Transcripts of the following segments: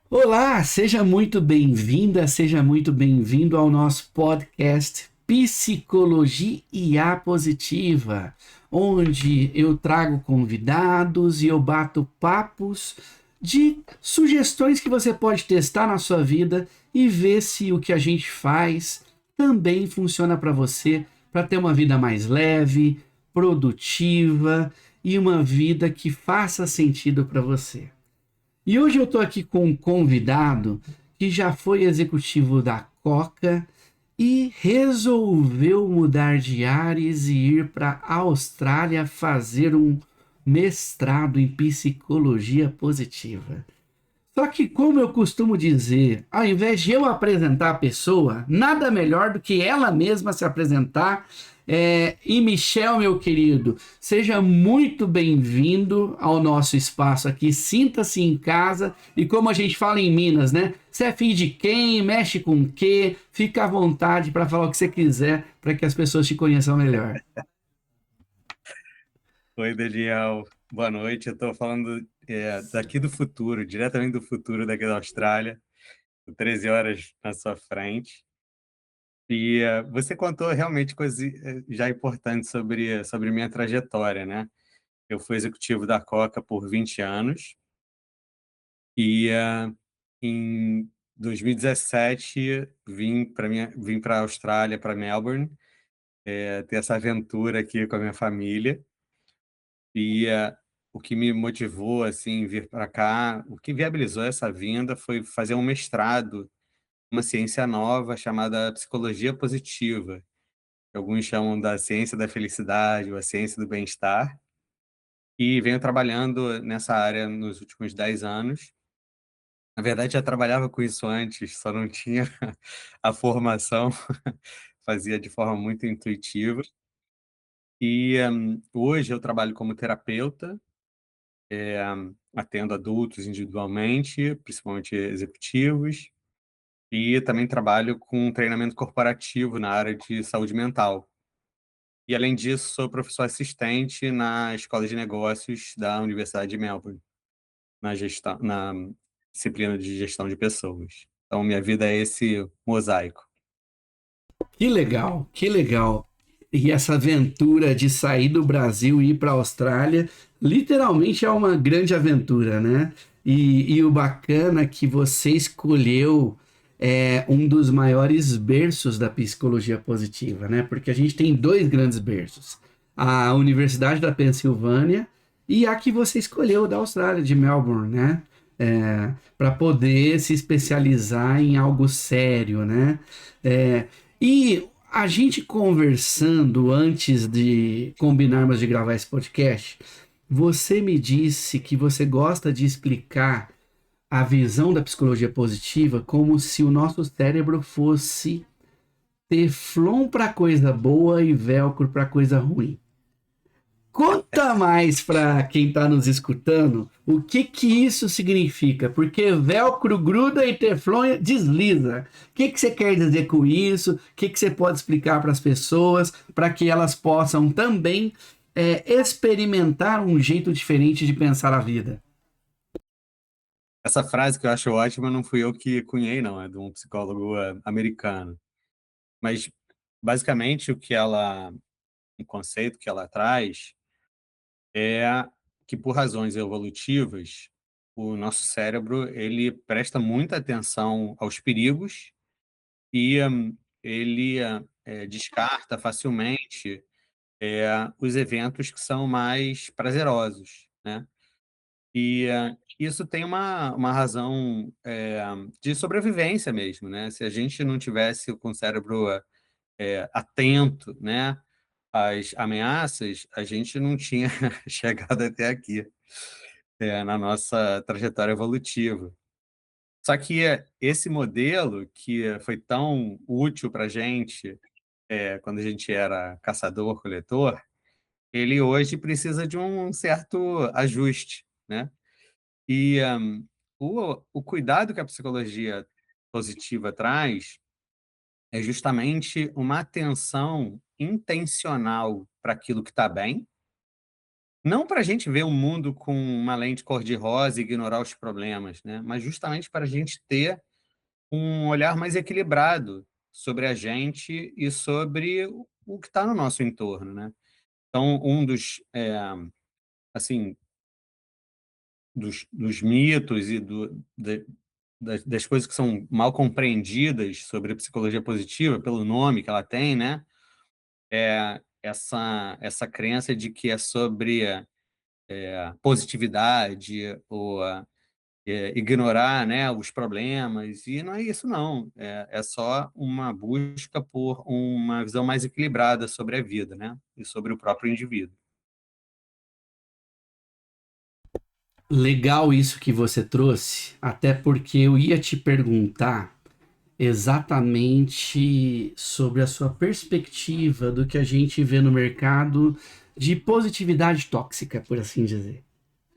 Olá, seja muito bem-vinda, seja muito bem-vindo ao nosso podcast Psicologia IA Positiva, onde eu trago convidados e eu bato papos de sugestões que você pode testar na sua vida e ver se o que a gente faz também funciona para você, para ter uma vida mais leve, produtiva e uma vida que faça sentido para você. E hoje eu estou aqui com um convidado que já foi executivo da Coca e resolveu mudar de ares e ir para a Austrália fazer um mestrado em psicologia positiva. Só que, como eu costumo dizer, ao invés de eu apresentar a pessoa, nada melhor do que ela mesma se apresentar. E Michel, meu querido, seja muito bem-vindo ao nosso espaço aqui. Sinta-se em casa. E como a gente fala em Minas, né? Você é filho de quem? Mexe com o quê? Fica à vontade para falar o que você quiser para que as pessoas te conheçam melhor. Oi, Daniel. Boa noite. Eu estou falando daqui do futuro, diretamente do futuro daqui da Austrália, 13 horas na sua frente. Você contou realmente coisas já importantes sobre minha trajetória, né? Eu fui executivo da Coca por 20 anos em 2017 vim para a Austrália, para Melbourne, ter essa aventura aqui com a minha família. O que me motivou, assim, vir para cá, o que viabilizou essa vinda foi fazer um mestrado, uma ciência nova chamada psicologia positiva, que alguns chamam da ciência da felicidade ou a ciência do bem-estar, e venho trabalhando nessa área nos últimos 10 anos. Na verdade, já trabalhava com isso antes, só não tinha a formação, fazia de forma muito intuitiva. Hoje eu trabalho como terapeuta, eh, atendo adultos individualmente, principalmente executivos, e também trabalho com treinamento corporativo na área de saúde mental. E, além disso, sou professor assistente na Escola de Negócios da Universidade de Melbourne, na disciplina de gestão de pessoas. Então, minha vida é esse mosaico. Que legal, que legal. E essa aventura de sair do Brasil e ir para a Austrália, literalmente é uma grande aventura, né? E o bacana é que você escolheu um dos maiores berços da psicologia positiva, né? Porque a gente tem dois grandes berços: a Universidade da Pensilvânia e a que você escolheu da Austrália, de Melbourne, né? Para poder se especializar em algo sério, né? É, e a gente conversando antes de combinarmos de gravar esse podcast, você me disse que você gosta de explicar a visão da psicologia positiva como se o nosso cérebro fosse teflon para coisa boa e velcro para coisa ruim. Conta mais para quem está nos escutando o que que isso significa, porque velcro gruda e teflon desliza. O que que você quer dizer com isso? O que que você pode explicar para as pessoas para que elas possam também experimentar um jeito diferente de pensar a vida? Essa frase que eu acho ótima não fui eu que cunhei, não, é de um psicólogo americano. Mas, basicamente, o conceito que ela traz é que, por razões evolutivas, o nosso cérebro ele presta muita atenção aos perigos e ele descarta facilmente os eventos que são mais prazerosos, né? Isso tem uma razão de sobrevivência mesmo, né? Se a gente não tivesse com o cérebro atento, né, às ameaças, a gente não tinha chegado até aqui, na nossa trajetória evolutiva. Só que esse modelo que foi tão útil para a gente, quando a gente era caçador-coletor, ele hoje precisa de um certo ajuste, né? E o cuidado que a psicologia positiva traz é justamente uma atenção intencional para aquilo que está bem Não para a gente ver o mundo com uma lente cor-de-rosa e ignorar os problemas, né? Mas justamente para a gente ter um olhar mais equilibrado sobre a gente e sobre o que está no nosso entorno, né? Então, um dos, assim, dos mitos e das coisas que são mal compreendidas sobre a psicologia positiva, pelo nome que ela tem, né? É essa crença de que é sobre positividade ou ignorar, né, os problemas, e não é isso não, é só uma busca por uma visão mais equilibrada sobre a vida, né, e sobre o próprio indivíduo. Legal isso que você trouxe, até porque eu ia te perguntar exatamente sobre a sua perspectiva do que a gente vê no mercado de positividade tóxica, por assim dizer,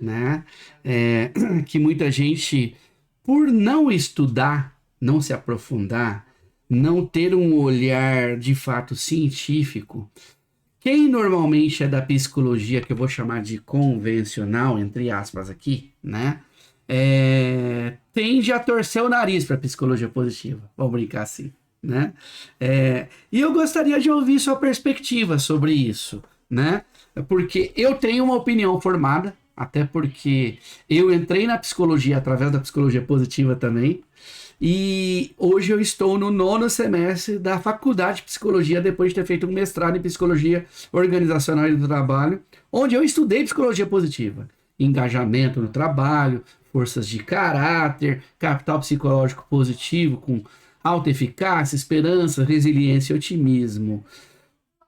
né? Que muita gente, por não estudar, não se aprofundar, não ter um olhar de fato científico, quem normalmente é da psicologia, que eu vou chamar de convencional, entre aspas aqui, né? Tende a torcer o nariz para psicologia positiva. Vamos brincar assim, né? E eu gostaria de ouvir sua perspectiva sobre isso, né? Porque eu tenho uma opinião formada, até porque eu entrei na psicologia através da psicologia positiva também, e hoje eu estou no 9º semestre da faculdade de psicologia, depois de ter feito um mestrado em psicologia organizacional e do trabalho, onde eu estudei psicologia positiva, engajamento no trabalho, forças de caráter, capital psicológico positivo com alta eficácia, esperança, resiliência e otimismo.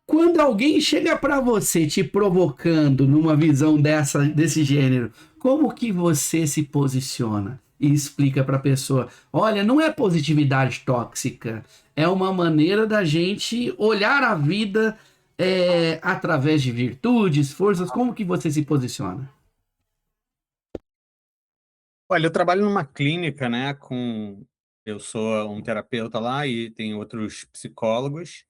Quando alguém chega para você te provocando numa visão desse gênero, como que você se posiciona e explica para a pessoa: olha, não é positividade tóxica, é uma maneira da gente olhar a vida através de virtudes, forças. Como que você se posiciona? Olha, eu trabalho numa clínica, né, eu sou um terapeuta lá e tem outros psicólogos,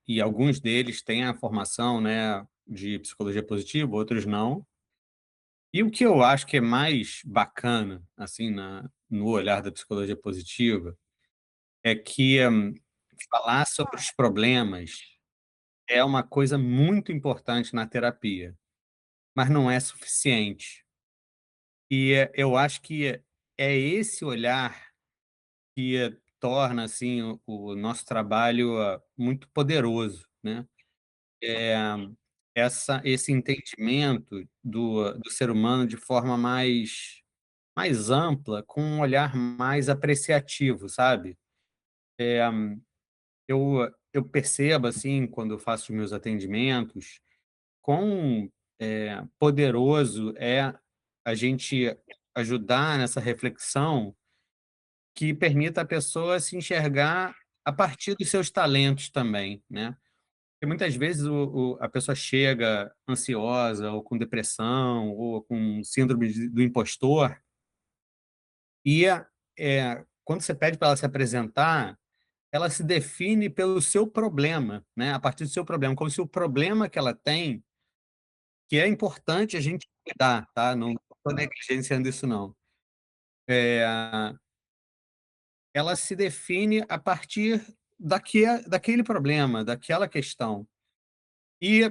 e alguns deles têm a formação, né, de psicologia positiva, outros não. E o que eu acho que é mais bacana, assim, no olhar da psicologia positiva, é que falar sobre os problemas é uma coisa muito importante na terapia, mas não é suficiente. E eu acho que é esse olhar que torna, assim, o nosso trabalho muito poderoso, né. Eh, esse entendimento do ser humano de forma mais ampla, com um olhar mais apreciativo, sabe. Eu percebo, assim, quando eu faço os meus atendimentos, quão, poderoso é a gente ajudar nessa reflexão que permita a pessoa se enxergar a partir dos seus talentos também, né. Porque muitas vezes a pessoa chega ansiosa ou com depressão ou com síndrome do impostor e, quando você pede para ela se apresentar, ela se define pelo seu problema, né, a partir do seu problema, como se o problema que ela tem, que é importante a gente cuidar, tá, não estou negligenciando isso não. Eh, Ela se define a partir daquele problema, daquela questão. E,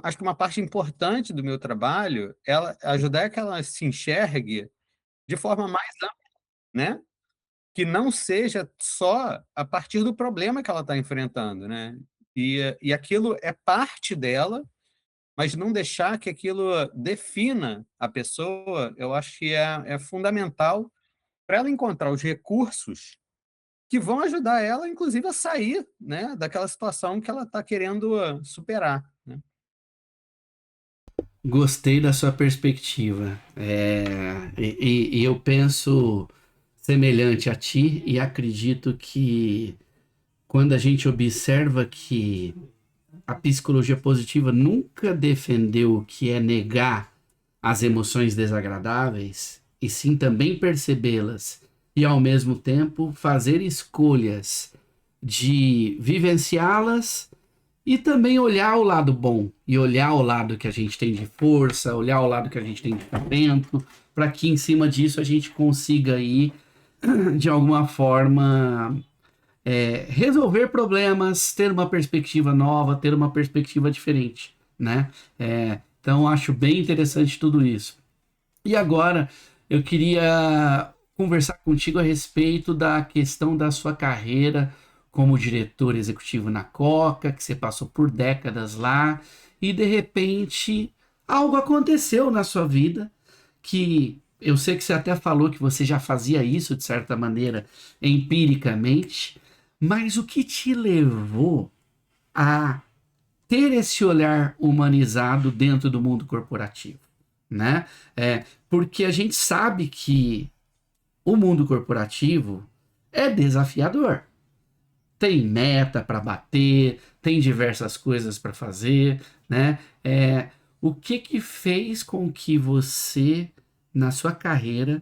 acho que uma parte importante do meu trabalho, ela ajudar que ela se enxergue de forma mais ampla, né, que não seja só a partir do problema que ela está enfrentando, né. E aquilo é parte dela, mas não deixar que aquilo defina a pessoa, eu acho que é fundamental para ela encontrar os recursos que vão ajudar ela, inclusive, a sair, né, daquela situação que ela está querendo superar, né. Gostei da sua perspectiva. E eu penso semelhante a ti e acredito que quando a gente observa que a psicologia positiva nunca defendeu o que é negar as emoções desagradáveis, e sim também percebê-las e ao mesmo tempo fazer escolhas de vivenciá-las E também olhar o lado bom e olhar o lado que a gente tem de força, olhar o lado que a gente tem de talento, para que em cima disso a gente consiga aí, de alguma forma, resolver problemas, ter uma perspectiva nova, ter uma perspectiva diferente, né? Então acho bem interessante tudo isso. E agora eu queria conversar contigo a respeito da questão da sua carreira como diretor executivo na Coca, que você passou por décadas lá, e de repente algo aconteceu na sua vida que eu sei que você até falou que você já fazia isso de certa maneira empiricamente, mas o que te levou a ter esse olhar humanizado dentro do mundo corporativo, né? Porque a gente sabe que o mundo corporativo é desafiador. Tem meta para bater, tem diversas coisas para fazer, né? O que que fez com que você, na sua carreira,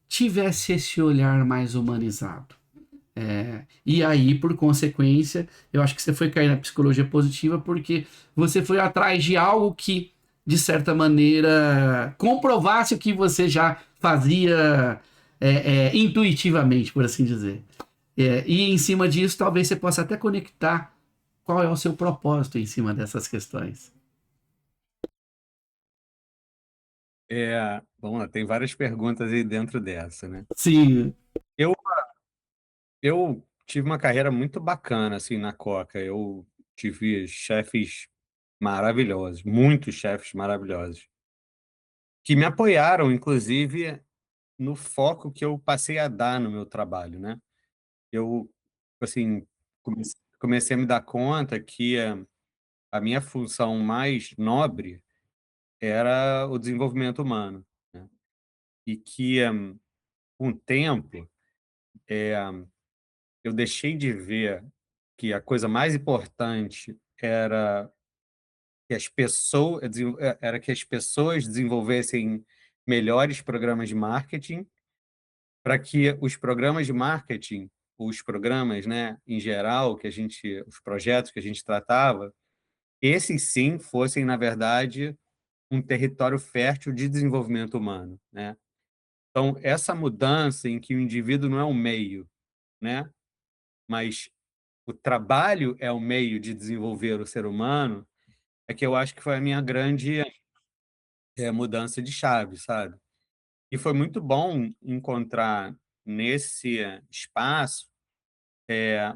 tivesse esse olhar mais humanizado? E aí, por consequência, eu acho que você foi cair na psicologia positiva porque você foi atrás de algo que, de certa maneira, comprovasse o que você já fazia intuitivamente, por assim dizer. E em cima disso, talvez você possa até conectar qual é o seu propósito em cima dessas questões. Vamos lá, tem várias perguntas aí dentro dessa, né? Sim, Eu, eu tive uma carreira muito bacana, assim, na Coca. Eu tive chefes maravilhosos, muitos chefes maravilhosos, que me apoiaram, inclusive, no foco que eu passei a dar no meu trabalho, né? Eu, assim, comecei a me dar conta que a minha função mais nobre era o desenvolvimento humano, né? E que, com o tempo, eu deixei de ver que a coisa mais importante era que as pessoas desenvolvessem melhores programas de marketing, para que os programas de marketing, os programas, né, em geral, os projetos que a gente tratava, esses sim fossem, na verdade, um território fértil de desenvolvimento humano, né? Então, essa mudança em que o indivíduo não é um meio, né, mas o trabalho é o meio de desenvolver o ser humano, é que eu acho que foi a minha grande mudança de chave, sabe? E foi muito bom encontrar nesse espaço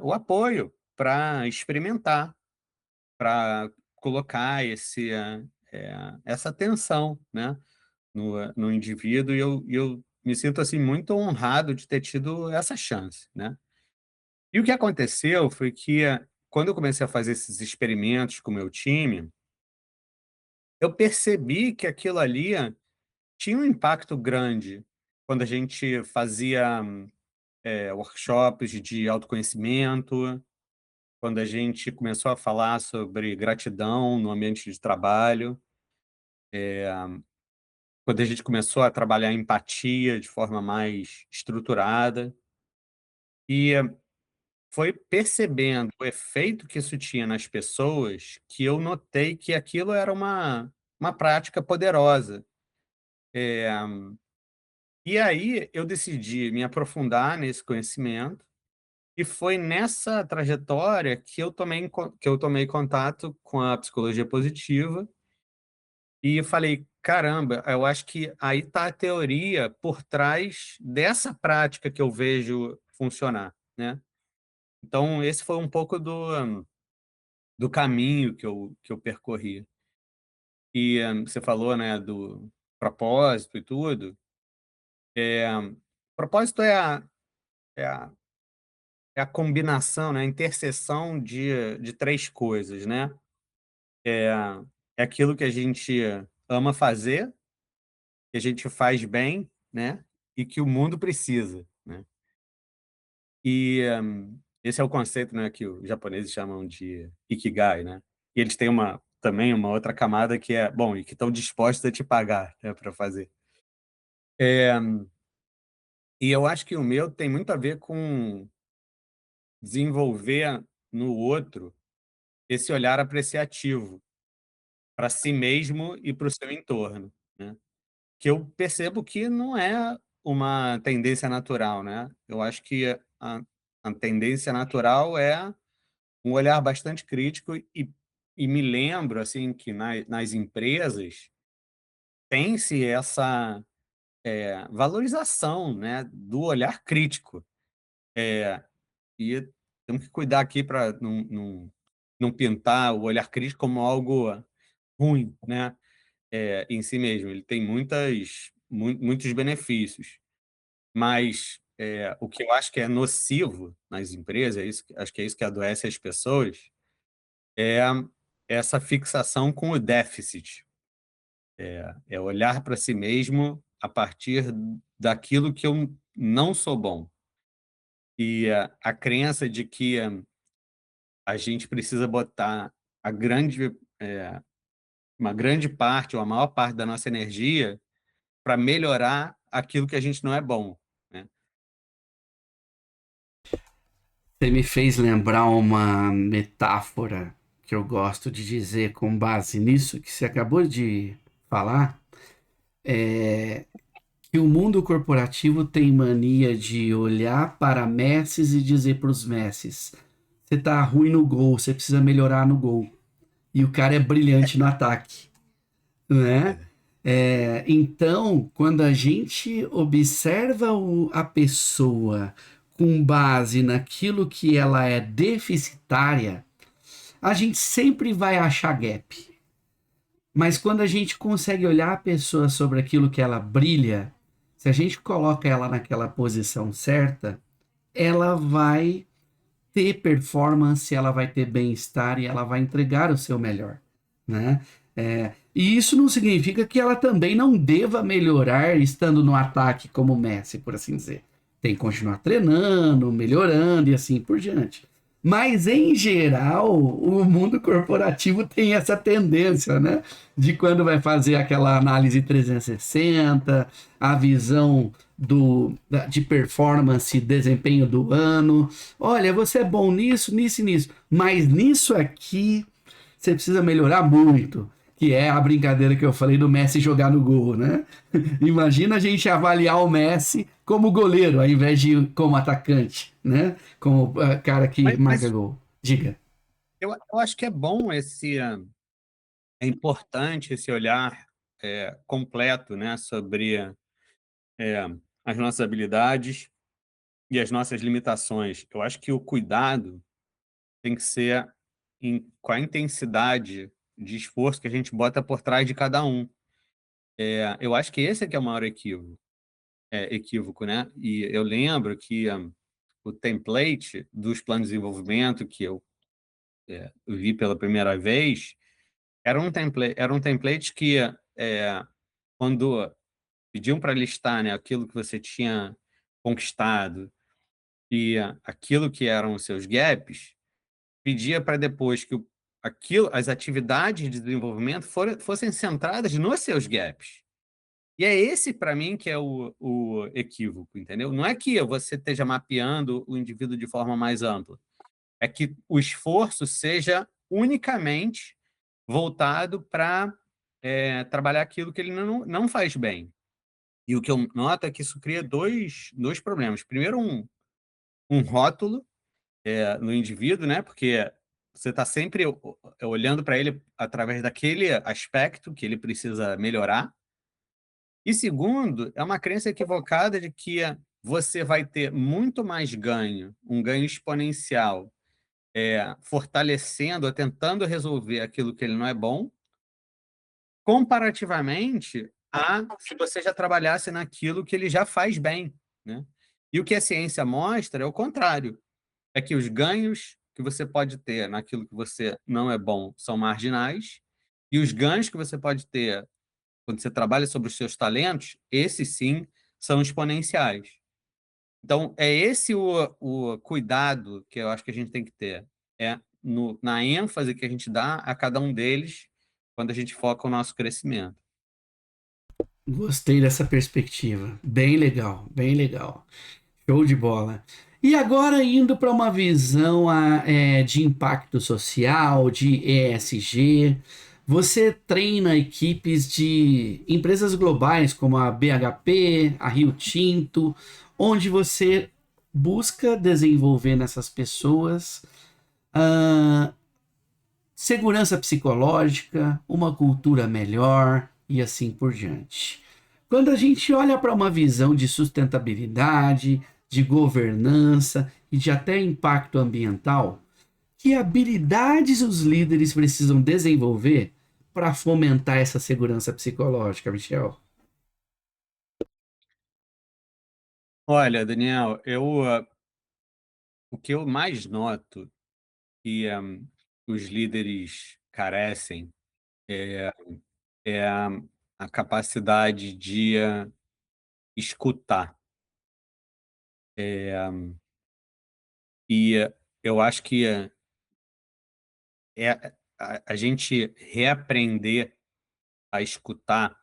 o apoio para experimentar, para colocar essa atenção, né, no indivíduo, e eu me sinto assim muito honrado de ter tido essa chance, né? E o que aconteceu foi que, quando eu comecei a fazer esses experimentos com o meu time, eu percebi que aquilo ali tinha um impacto grande quando a gente fazia workshops de autoconhecimento, quando a gente começou a falar sobre gratidão no ambiente de trabalho, quando a gente começou a trabalhar empatia de forma mais estruturada. E foi percebendo o efeito que isso tinha nas pessoas que eu notei que aquilo era uma prática poderosa. Eh, e aí eu decidi me aprofundar nesse conhecimento, e foi nessa trajetória que eu tomei contato com a psicologia positiva, e eu falei: "Caramba, eu acho que aí está a teoria por trás dessa prática que eu vejo funcionar", né. Então esse foi um pouco do caminho que eu percorri. E, você falou, né, do propósito e tudo. Eh, Propósito é a combinação, né, a interseção de 3 coisas, né. É é aquilo que a gente ama fazer, que a gente faz bem, né, e que o mundo precisa, né. E, esse é o conceito, né, que os japoneses chamam de Ikigai, né. E eles têm também uma outra camada que é bom, e que estão dispostos a te pagar, né, pra fazer. Eh, e eu acho que o meu tem muito a ver com desenvolver no outro esse olhar apreciativo para si mesmo e para o seu entorno, né. Que eu percebo que não é uma tendência natural, né. Eu acho que a tendência natural é um olhar bastante crítico e me lembro, assim, que nas empresas tem-se essa, valorização, né, do olhar crítico. E temos que cuidar aqui para não pintar o olhar crítico como algo ruim, né, em si mesmo. Ele tem muitos benefícios, mas, o que eu acho que é nocivo nas empresas, acho que é isso que adoece as pessoas, é essa fixação com o déficit. É olhar para si mesmo a partir daquilo que eu não sou bom. E a crença de que a gente precisa botar a grande uma grande parte ou a maior parte da nossa energia para melhorar aquilo que a gente não é bom, né. Você me fez lembrar uma metáfora que eu gosto de dizer com base nisso que você acabou de falar, que o mundo corporativo tem mania de olhar para messes e dizer para os messes: você tá ruim no gol, você precisa melhorar no gol. E o cara é brilhante no ataque, né? Então, quando a gente observa a pessoa com base naquilo que ela é deficitária, a gente sempre vai achar gap. Mas quando a gente consegue olhar a pessoa sobre aquilo que ela brilha, se a gente coloca ela naquela posição certa, ela vai ter performance, ela vai ter bem-estar e ela vai entregar o seu melhor, né? E isso não significa que ela também não deva melhorar estando no ataque como o Messi, por assim dizer. Tem que continuar treinando, melhorando e assim por diante. Mas, em geral, o mundo corporativo tem essa tendência, né? De quando vai fazer aquela análise 360, a visão de performance, desempenho do ano. Olha, você é bom nisso, nisso e nisso. Mas nisso aqui, você precisa melhorar muito. Que é a brincadeira que eu falei do Messi jogar no gol, né? Imagina a gente avaliar o Messi como goleiro, ao invés de como atacante, né? Como cara que marca Mas gol. Diga. eu acho que é bom é importante esse olhar, completo, né, sobre, as nossas habilidades e as nossas limitações. Eu acho que o cuidado tem que ser com a intensidade de esforço que a gente bota por trás de cada um. Eu acho que esse é que é o maior equívoco, né. E eu lembro que o template dos planos de desenvolvimento que eu vi pela primeira vez era um template que, quando pediam para listar, né, aquilo que você tinha conquistado e aquilo que eram os seus gaps, pedia para depois que as atividades de desenvolvimento fossem centradas nos seus gaps. E é esse, para mim, que é o equívoco, entendeu? Não é que você esteja mapeando o indivíduo de forma mais ampla, é que o esforço seja unicamente voltado para trabalhar aquilo que ele não faz bem. E o que eu noto é que isso cria dois problemas. Primeiro, um rótulo no indivíduo, né? Porque você está sempre olhando para ele através daquele aspecto que ele precisa melhorar. E segundo, é uma crença equivocada de que você vai ter muito mais ganho, um ganho exponencial, fortalecendo ou tentando resolver aquilo que ele não é bom, comparativamente a se você já trabalhasse naquilo que ele já faz bem, né. E o que a ciência mostra é o contrário, é que os ganhos que você pode ter naquilo que você não é bom são marginais, e os ganhos que você pode ter quando você trabalha sobre os seus talentos, esses sim são exponenciais. Então é esse o cuidado que eu acho que a gente tem que ter, na ênfase que a gente dá a cada um deles, quando a gente foca o nosso crescimento. Gostei dessa perspectiva. Bem legal, bem legal. Show de bola. E agora indo para uma visão de impacto social, de ESG, você treina equipes de empresas globais como a BHP, a Rio Tinto, onde você busca desenvolver nessas pessoas ah, segurança psicológica, uma cultura melhor e assim por diante. Quando a gente olha para uma visão de sustentabilidade, de governança e de até impacto ambiental, que habilidades os líderes precisam desenvolver para fomentar essa segurança psicológica, Michel? Olha, Daniel, o que eu mais noto que os líderes carecem é a capacidade de escutar. E eu acho que a gente reaprender a escutar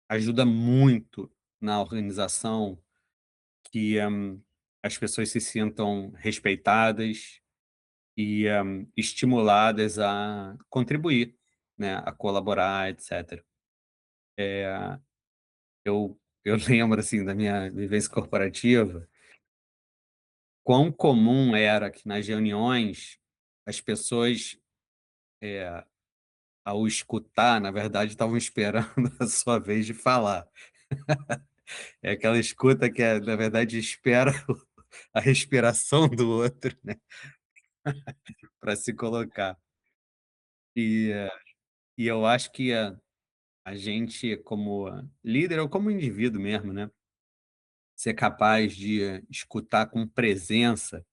ajuda muito na organização que as pessoas se sintam respeitadas e estimuladas a contribuir, né, a colaborar, etc. Eu lembro, assim, da minha vivência corporativa, quão comum era que nas reuniões as pessoas, ao escutar, na verdade, estavam esperando a sua vez de falar. É aquela escuta que na verdade, espera a respiração do outro, né, para se colocar. E, e eu acho que a gente, como líder ou como indivíduo mesmo, né, ser capaz de escutar com presença,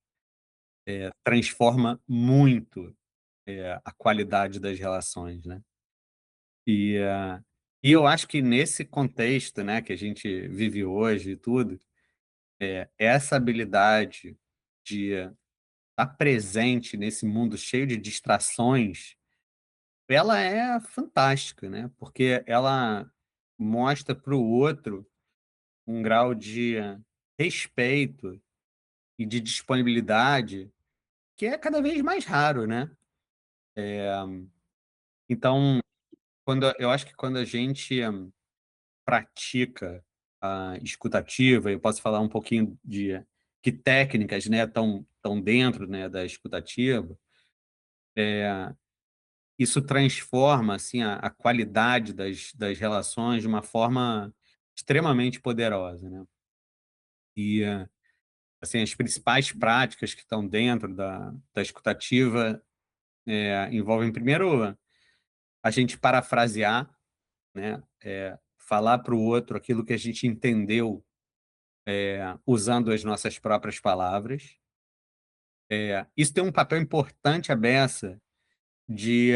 transforma muito, a qualidade das relações, né. E, e eu acho que nesse contexto, né, que a gente vive hoje e tudo, essa habilidade de estar presente nesse mundo cheio de distrações, ela é fantástica, né, porque ela mostra para o outro um grau de respeito e de disponibilidade que é cada vez mais raro, né. Então, eu acho que quando a gente pratica a escutativa, eu posso falar um pouquinho de que técnicas, né, estão dentro, né, da escutativa, isso transforma, assim, a qualidade das relações de uma forma extremamente poderosa, né. E, assim, as principais práticas que estão dentro da escutativa, envolvem primeiro a gente parafrasear, né, falar para o outro aquilo que a gente entendeu, usando as nossas próprias palavras. Isso tem um papel importante à beça de,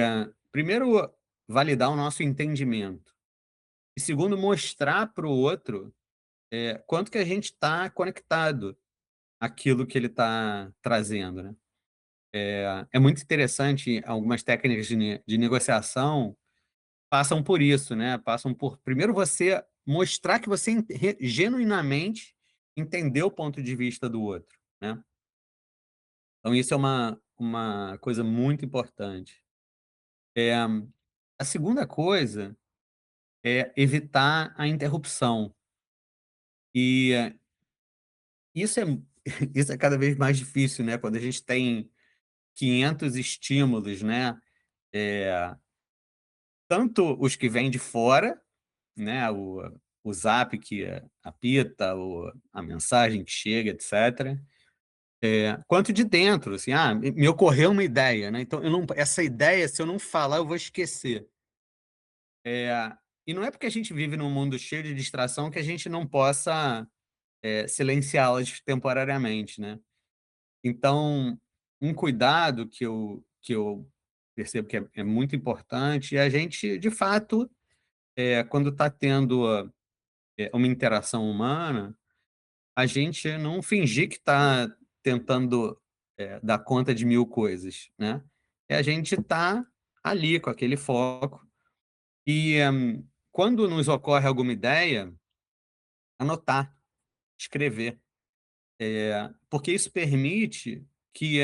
primeiro, validar o nosso entendimento e, segundo, mostrar para o outro, quanto que a gente está conectado àquilo que ele está trazendo, né. É muito interessante, algumas técnicas de negociação passam por isso, né, passam por primeiro você mostrar que você genuinamente entendeu o ponto de vista do outro, né. Então isso é uma coisa muito importante. Eh, a segunda coisa é evitar a interrupção. E isso é isso é cada vez mais difícil, né, quando a gente tem 500 estímulos, né, eh, tanto os que vêm de fora, né, o Zap que apita, a mensagem que chega, etcétera, quanto de dentro, assim, me ocorreu uma ideia, né, então eu não essa ideia, se eu não falar, eu vou esquecer. E não é porque a gente vive num mundo cheio de distração que a gente não possa, silenciá-las temporariamente, né. Então, um cuidado que eu percebo que é muito importante é a gente, de fato, quando está tendo, uma interação humana, a gente não fingir que está tentando, dar conta de 1000 coisas, né. É a gente estar ali com aquele foco e, quando nos ocorre alguma ideia, anotar. escrever. Porque isso permite que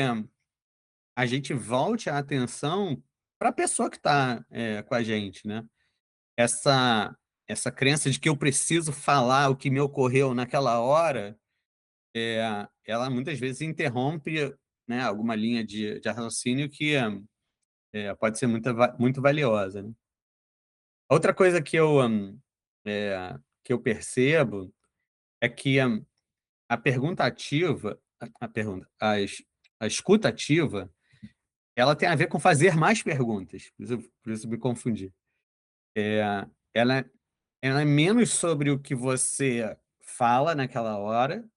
a gente volte a atenção para a pessoa que está com a gente, né? Essa, essa crença de que eu preciso falar o que me ocorreu naquela hora, ela muitas vezes interrompe, né, alguma linha de raciocínio que pode ser muito valiosa, né? Outra coisa que eu percebo é que a pergunta ativa, a pergunta, a escuta ativa, ela tem a ver com fazer mais perguntas, por isso eu me confundi. Ela, ela é menos sobre o que você fala naquela hora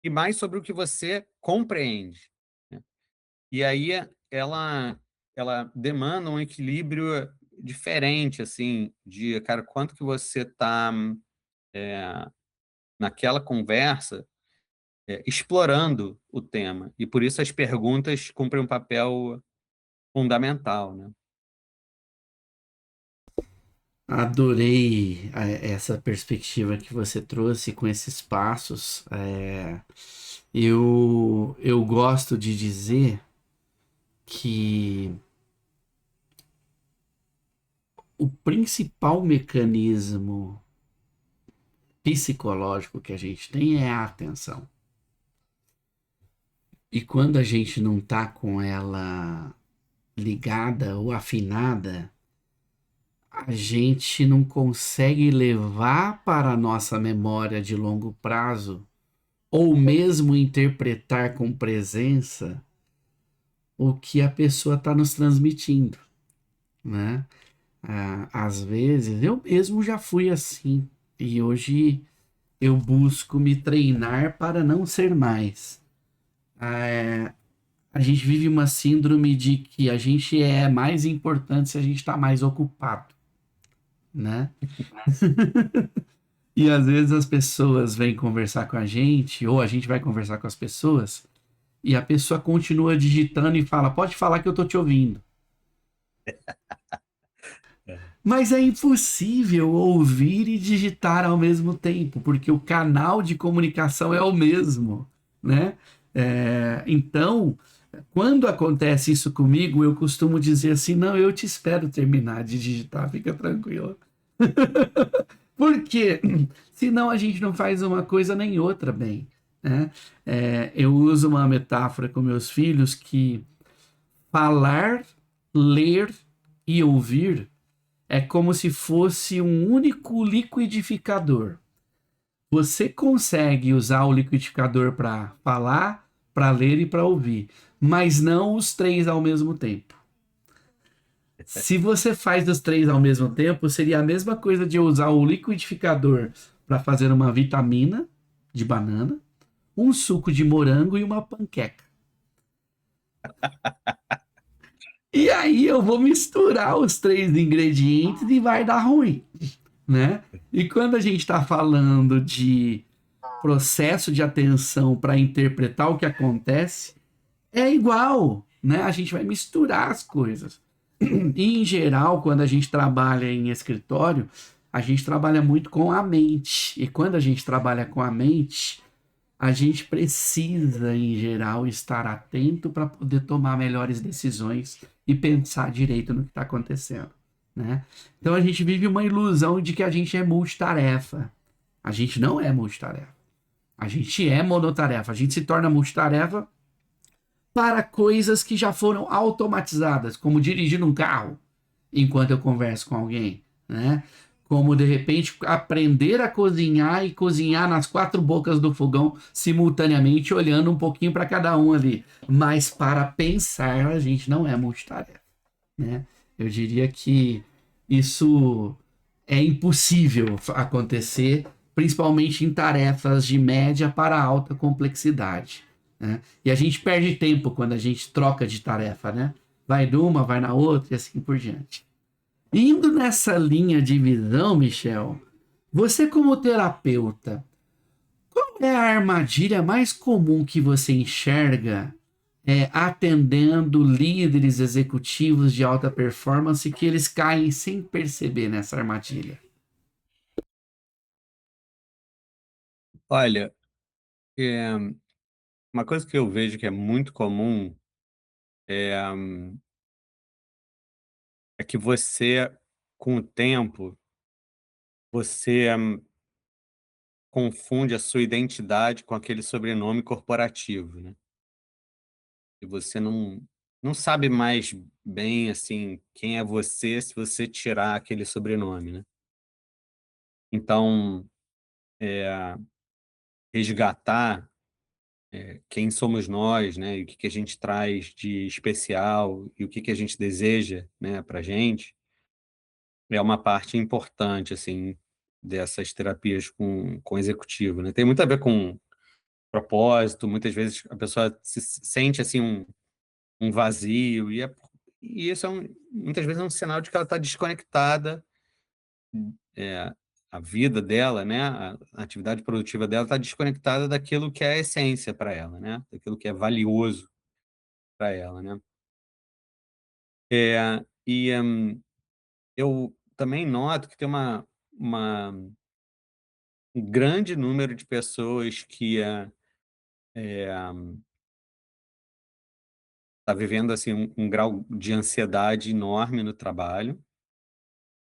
e mais sobre o que você compreende, né? E aí ela demanda um equilíbrio diferente, assim, de, cara, quanto que você tá naquela conversa, explorando o tema. E por isso as perguntas cumprem um papel fundamental, né? Adorei essa perspectiva que você trouxe com esses passos. Eu gosto de dizer que o principal mecanismo psicológico que a gente tem é a atenção. E quando a gente não tá com ela ligada ou afinada, a gente não consegue levar para a nossa memória de longo prazo, ou mesmo interpretar com presença o que a pessoa está nos transmitindo, né? Às vezes, eu mesmo já fui assim, e hoje eu busco me treinar para não ser mais. A gente vive uma síndrome de que a gente é mais importante se a gente está mais ocupado, né? E às vezes as pessoas vêm conversar com a gente, ou a gente vai conversar com as pessoas, e a pessoa continua digitando e fala: pode falar que eu tô te ouvindo. Mas é impossível ouvir e digitar ao mesmo tempo, porque o canal de comunicação é o mesmo, né? Então, quando acontece isso comigo, eu costumo dizer assim: não, eu te espero terminar de digitar, fica tranquilo. Porque senão a gente não faz uma coisa nem outra bem, né? Eu uso uma metáfora com meus filhos que falar, ler e ouvir é como se fosse um único liquidificador. Você consegue usar o liquidificador para falar, para ler e para ouvir, mas não os três ao mesmo tempo. Se você faz os três ao mesmo tempo, seria a mesma coisa de usar o liquidificador para fazer uma vitamina de banana, um suco de morango e uma panqueca. E aí eu vou misturar os três ingredientes e vai dar ruim, né? E quando a gente está falando de processo de atenção para interpretar o que acontece, é igual, né? A gente vai misturar as coisas. E, em geral, quando a gente trabalha em escritório, a gente trabalha muito com a mente. E quando a gente trabalha com a mente, a gente precisa, em geral, estar atento para poder tomar melhores decisões e pensar direito no que está acontecendo, né? Então a gente vive uma ilusão de que a gente é multitarefa. A gente não é multitarefa. A gente é monotarefa. A gente se torna multitarefa para coisas que já foram automatizadas, como dirigir um carro enquanto eu converso com alguém, né? Como de repente aprender a cozinhar e cozinhar nas quatro bocas do fogão simultaneamente, olhando um pouquinho para cada um ali. Mas para pensar, a gente não é multitarefa, né? Eu diria que isso é impossível acontecer, principalmente em tarefas de média para alta complexidade, né? E a gente perde tempo quando a gente troca de tarefa, né? Vai de uma, vai na outra e assim por diante. Indo nessa linha de visão, Michel, você como terapeuta, qual é a armadilha mais comum que você enxerga atendendo líderes executivos de alta performance que eles caem sem perceber nessa armadilha? Olha, eh, uma coisa que eu vejo que é muito comum é que você, com o tempo, você confunde a sua identidade com aquele sobrenome corporativo, né. E você não sabe mais bem, assim, quem é você se você tirar aquele sobrenome, né. Então, resgatar, quem somos nós, né, e o que que a gente traz de especial e o que que a gente deseja, né, pra gente, é uma parte importante, assim, dessas terapias com executivo, né. Tem muito a ver com propósito, muitas vezes a pessoa se sente, assim, um vazio e isso muitas vezes é um sinal de que ela está desconectada, eh, a vida dela, né, a atividade produtiva dela está desconectada daquilo que é a essência para ela, né, daquilo que é valioso para ela, né. E, eu também noto que tem uma um grande número de pessoas que, tá vivendo, assim, um grau de ansiedade enorme no trabalho.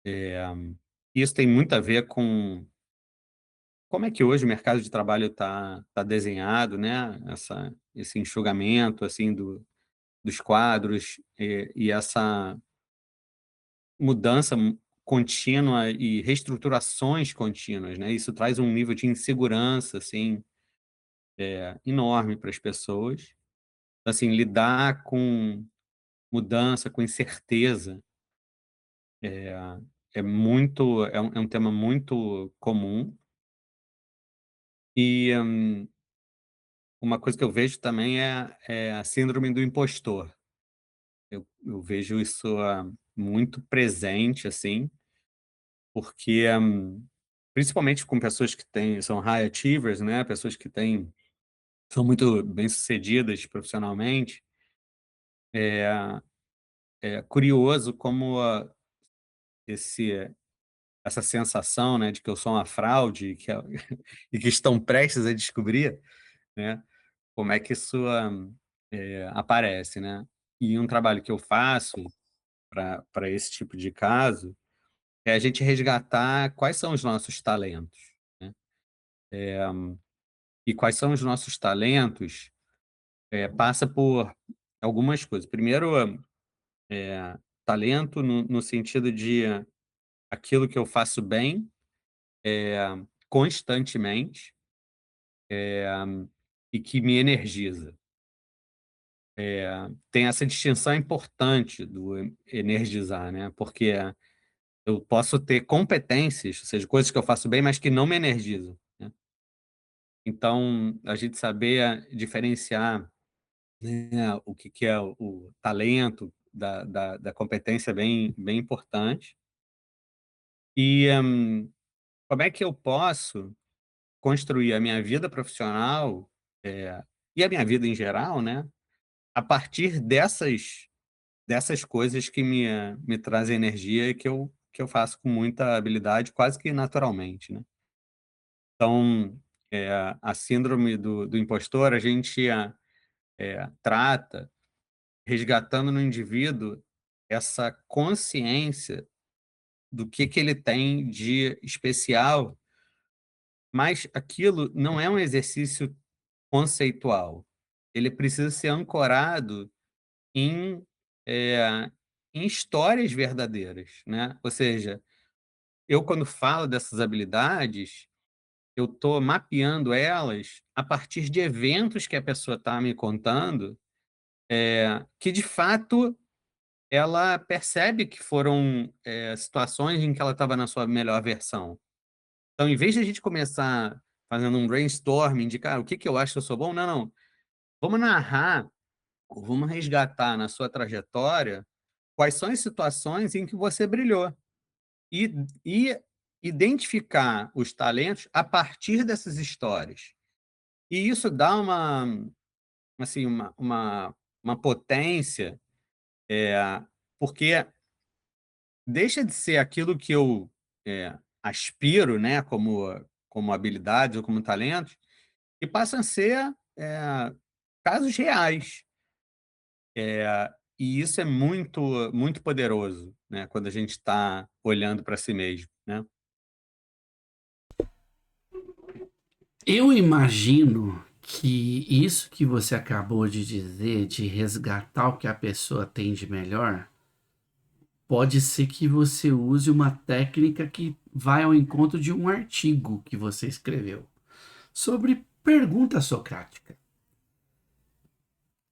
Eh, Isso tem muito a ver com como é que hoje o mercado de trabalho tá desenhado, né, esse enxugamento, assim, dos quadros, e essa mudança contínua e reestruturações contínuas, né, isso traz um nível de insegurança, assim, enorme para as pessoas. Assim, lidar com mudança, com incerteza, é é um tema muito comum. E, uma coisa que eu vejo também é a síndrome do impostor. Eu vejo isso, muito presente, assim, porque, principalmente com pessoas que são high achievers, né, pessoas que são muito bem-sucedidas profissionalmente, é é curioso como esse essa sensação, né, de que eu sou uma fraude e que e que estão prestes a descobrir, né, como é que isso, aparece, né. E um trabalho que eu faço para esse tipo de caso, é a gente resgatar quais são os nossos talentos, né. E quais são os nossos talentos, passa por algumas coisas. Primeiro, talento no sentido de aquilo que eu faço bem, constantemente, e que me energiza. Tem essa distinção importante do energizar, né, porque eu posso ter competências, ou seja, coisas que eu faço bem, mas que não me energizam, né. Então, a gente saber diferenciar, né, o que que é o talento da competência é bem importante. E, como é que eu posso construir a minha vida profissional, e a minha vida em geral, né, a partir dessas coisas que me trazem energia e que eu faço com muita habilidade, quase que naturalmente, né. Então, a síndrome do impostor, a gente trata resgatando no indivíduo essa consciência do que ele tem de especial, mas aquilo não é um exercício conceitual. Ele precisa ser ancorado em, em histórias verdadeiras, né. Ou seja, eu quando falo dessas habilidades, eu estou mapeando elas a partir de eventos que a pessoa está me contando, que de fato ela percebe que foram, situações em que ela estava na sua melhor versão. Então, em vez de a gente começar fazendo um brainstorming de: "Cara, o que que eu acho que eu sou bom?", não. Vamos narrar, ou vamos resgatar na sua trajetória quais são as situações em que você brilhou. E identificar os talentos a partir dessas histórias. E isso dá assim, uma potência, porque deixa de ser aquilo que eu, aspiro, né, como como habilidades ou como talentos, e passam a ser casos reais. E isso é muito, muito poderoso, né, quando a gente está olhando para si mesmo, né? Eu imagino que isso que você acabou de dizer, de resgatar o que a pessoa tem de melhor, pode ser que você use uma técnica que vai ao encontro de um artigo que você escreveu sobre pergunta socrática,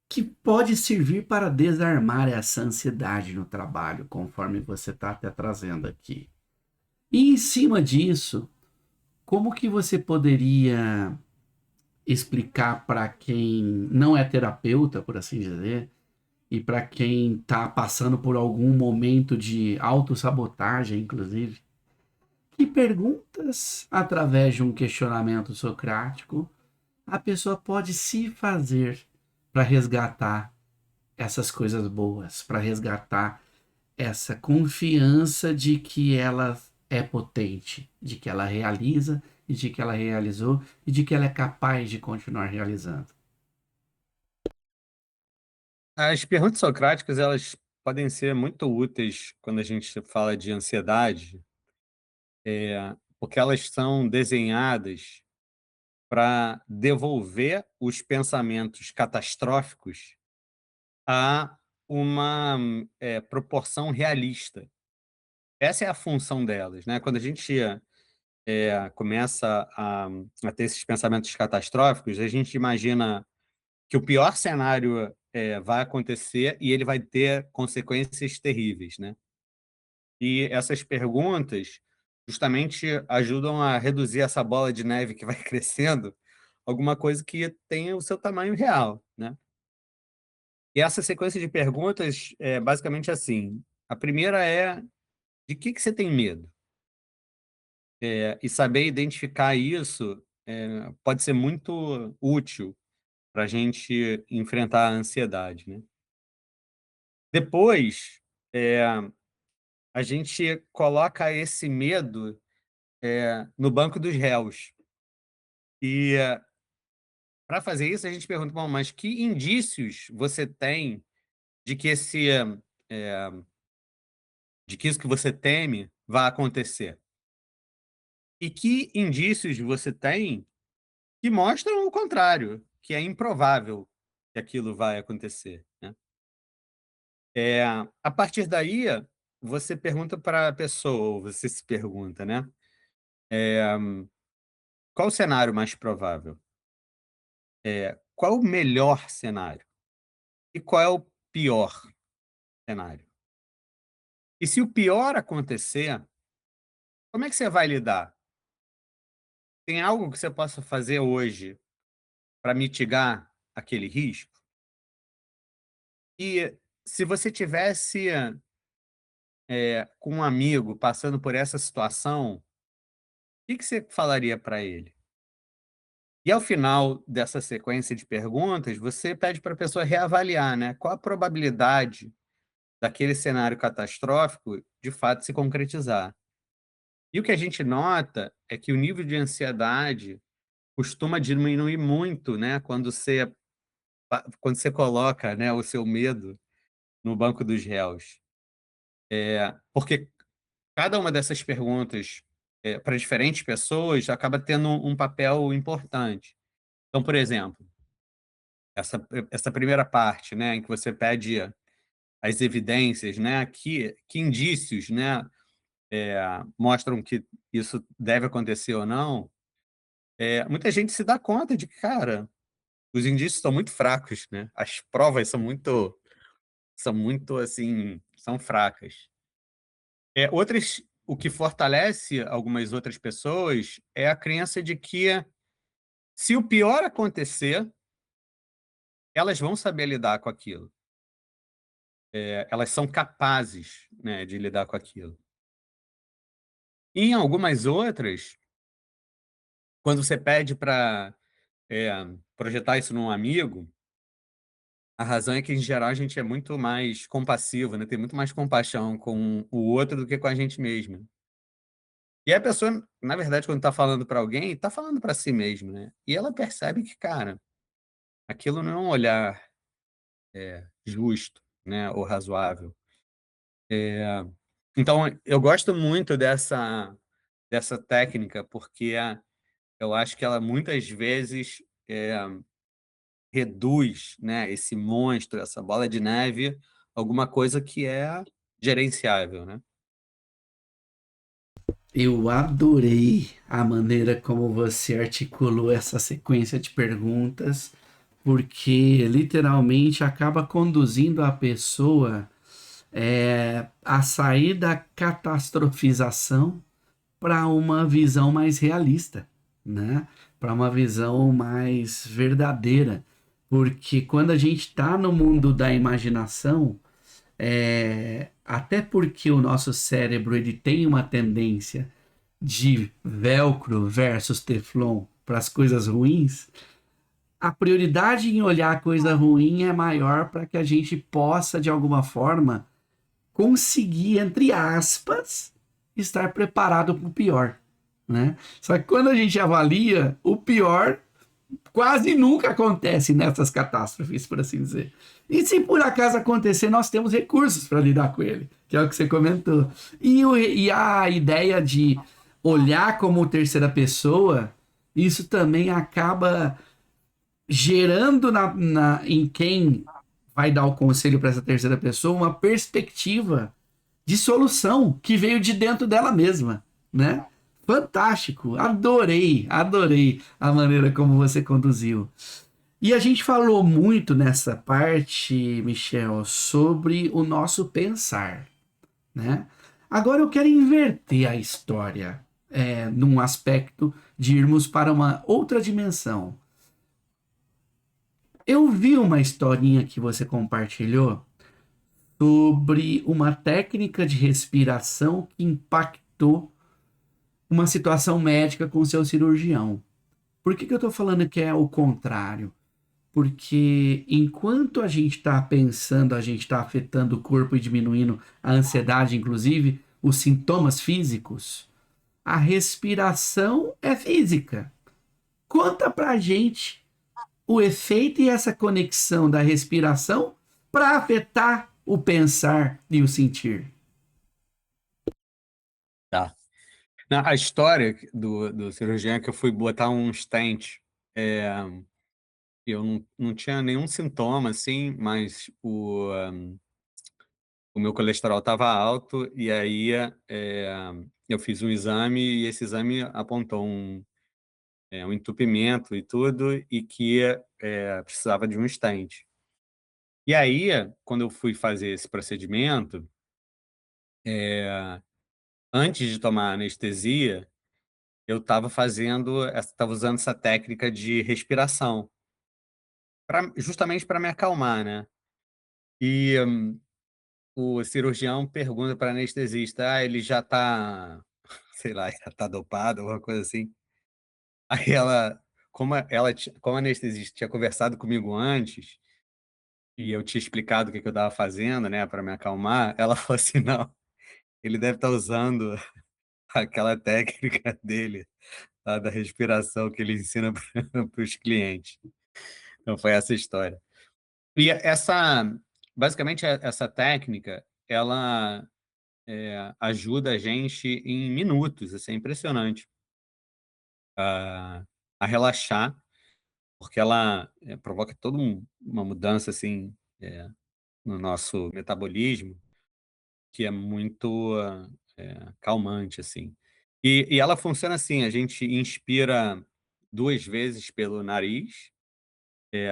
que pode servir para desarmar essa ansiedade no trabalho, conforme você está até trazendo aqui. E em cima disso, como que você poderia explicar para quem não é terapeuta, por assim dizer, e para quem está passando por algum momento de autossabotagem, inclusive, que perguntas, através de um questionamento socrático, a pessoa pode se fazer para resgatar essas coisas boas, para resgatar essa confiança de que ela é potente, de que ela realiza e de que ela realizou e de que ela é capaz de continuar realizando. As perguntas socráticas, elas podem ser muito úteis quando a gente fala de ansiedade, porque elas são desenhadas para devolver os pensamentos catastróficos a uma, proporção realista. Essa é a função delas, né? Quando a gente, começa a ter esses pensamentos catastróficos, a gente imagina que o pior cenário, vai acontecer e ele vai ter consequências terríveis, né? E essas perguntas justamente ajudam a reduzir essa bola de neve que vai crescendo, alguma coisa que tenha o seu tamanho real, né? E essa sequência de perguntas é basicamente assim: a primeira é: de que você tem medo? E saber identificar isso, pode ser muito útil para a gente enfrentar a ansiedade, né? Depois, eh, a gente coloca esse medo, no banco dos réus. E para fazer isso, a gente pergunta: "Bom, mas que indícios você tem de que eh, de que isso que você teme vai acontecer? E que indícios você tem que mostram o contrário, que é improvável que aquilo vai acontecer, né?" Eh, a partir daí, você pergunta para a pessoa, ou você se pergunta, né, eh, qual o cenário mais provável? Qual o melhor cenário? E qual é o pior cenário? E se o pior acontecer, como é que você vai lidar? Tem algo que você possa fazer hoje para mitigar aquele risco? E se você tivesse, com um amigo passando por essa situação, o que que você falaria para ele? E ao final dessa sequência de perguntas, você pede para a pessoa reavaliar, né, qual a probabilidade daquele cenário catastrófico de fato se concretizar. E o que a gente nota é que o nível de ansiedade costuma diminuir muito, né, quando você coloca, né, o seu medo no banco dos réus. Porque cada uma dessas perguntas, para diferentes pessoas, acaba tendo um papel importante. Então, por exemplo, essa primeira parte, né, em que você pede as evidências, né, que indícios, né, mostram que isso deve acontecer ou não, muita gente se dá conta de que, cara, os indícios são muito fracos, né, as provas são muito, assim, são fracas. O que fortalece algumas outras pessoas é a crença de que, se o pior acontecer, elas vão saber lidar com aquilo. Elas são capazes, né, de lidar com aquilo. E em algumas outras, quando você pede para projetar isso num amigo, a razão é que, em geral, a gente é muito mais compassivo, né, tem muito mais compaixão com o outro do que com a gente mesmo. E a pessoa, na verdade, quando está falando para alguém, está falando para si mesmo, né. E ela percebe que, cara, aquilo não é um olhar, justo, né, ou razoável. Eh, então eu gosto muito dessa técnica, porque eu acho que ela muitas vezes, reduz, né, esse monstro, essa bola de neve, alguma coisa que é gerenciável, né. Eu adorei a maneira como você articulou essa sequência de perguntas, porque literalmente acaba conduzindo a pessoa a sair da catastrofização para uma visão mais realista, né? Para uma visão mais verdadeira. Porque quando a gente está no mundo da imaginação, até porque o nosso cérebro ele tem uma tendência de velcro versus teflon para as coisas ruins, a prioridade em olhar a coisa ruim é maior para que a gente possa, de alguma forma, conseguir, entre aspas, estar preparado para o pior, né? Só que quando a gente avalia, o pior quase nunca acontece nessas catástrofes, por assim dizer. E se por acaso acontecer, nós temos recursos para lidar com ele, que é o que você comentou. E a ideia de olhar como terceira pessoa, isso também acaba gerando em quem vai dar o conselho para essa terceira pessoa uma perspectiva de solução que veio de dentro dela mesma, né? Fantástico, adorei, adorei a maneira como você conduziu. E a gente falou muito nessa parte, Michel, sobre o nosso pensar, né? Agora eu quero inverter a história, num aspecto de irmos para uma outra dimensão. Eu vi uma historinha que você compartilhou sobre uma técnica de respiração que impactou uma situação médica com seu cirurgião. Por que eu estou falando que é o contrário? Porque enquanto a gente está pensando, a gente está afetando o corpo e diminuindo a ansiedade, inclusive os sintomas físicos, a respiração é física. Conta pra gente o efeito e essa conexão da respiração para afetar o pensar e o sentir. Tá. A história do cirurgião é que eu fui botar um stent, eh, eu não tinha nenhum sintoma, assim, mas o meu colesterol estava alto, e aí, eu fiz um exame e esse exame apontou um entupimento e tudo, e que, precisava de um stent. E aí, quando eu fui fazer esse procedimento, eh, antes de tomar anestesia, eu estava usando essa técnica de respiração, justamente para me acalmar, né. E o cirurgião pergunta para anestesista: "Ah, ele já tá, sei lá, já tá dopado", alguma coisa assim. Aí ela, como a anestesista tinha conversado comigo antes, e eu tinha explicado o que que eu estava fazendo, né, para me acalmar, ela falou assim: "Não, ele deve estar usando aquela técnica dele, lá da respiração que ele ensina para os clientes". Então foi essa história. E basicamente, essa técnica, ela, ajuda a gente em minutos, assim, é impressionante, a relaxar, porque ela, provoca toda uma mudança, assim, no nosso metabolismo, que é muito, calmante, assim. E ela funciona assim: a gente inspira 2 vezes pelo nariz,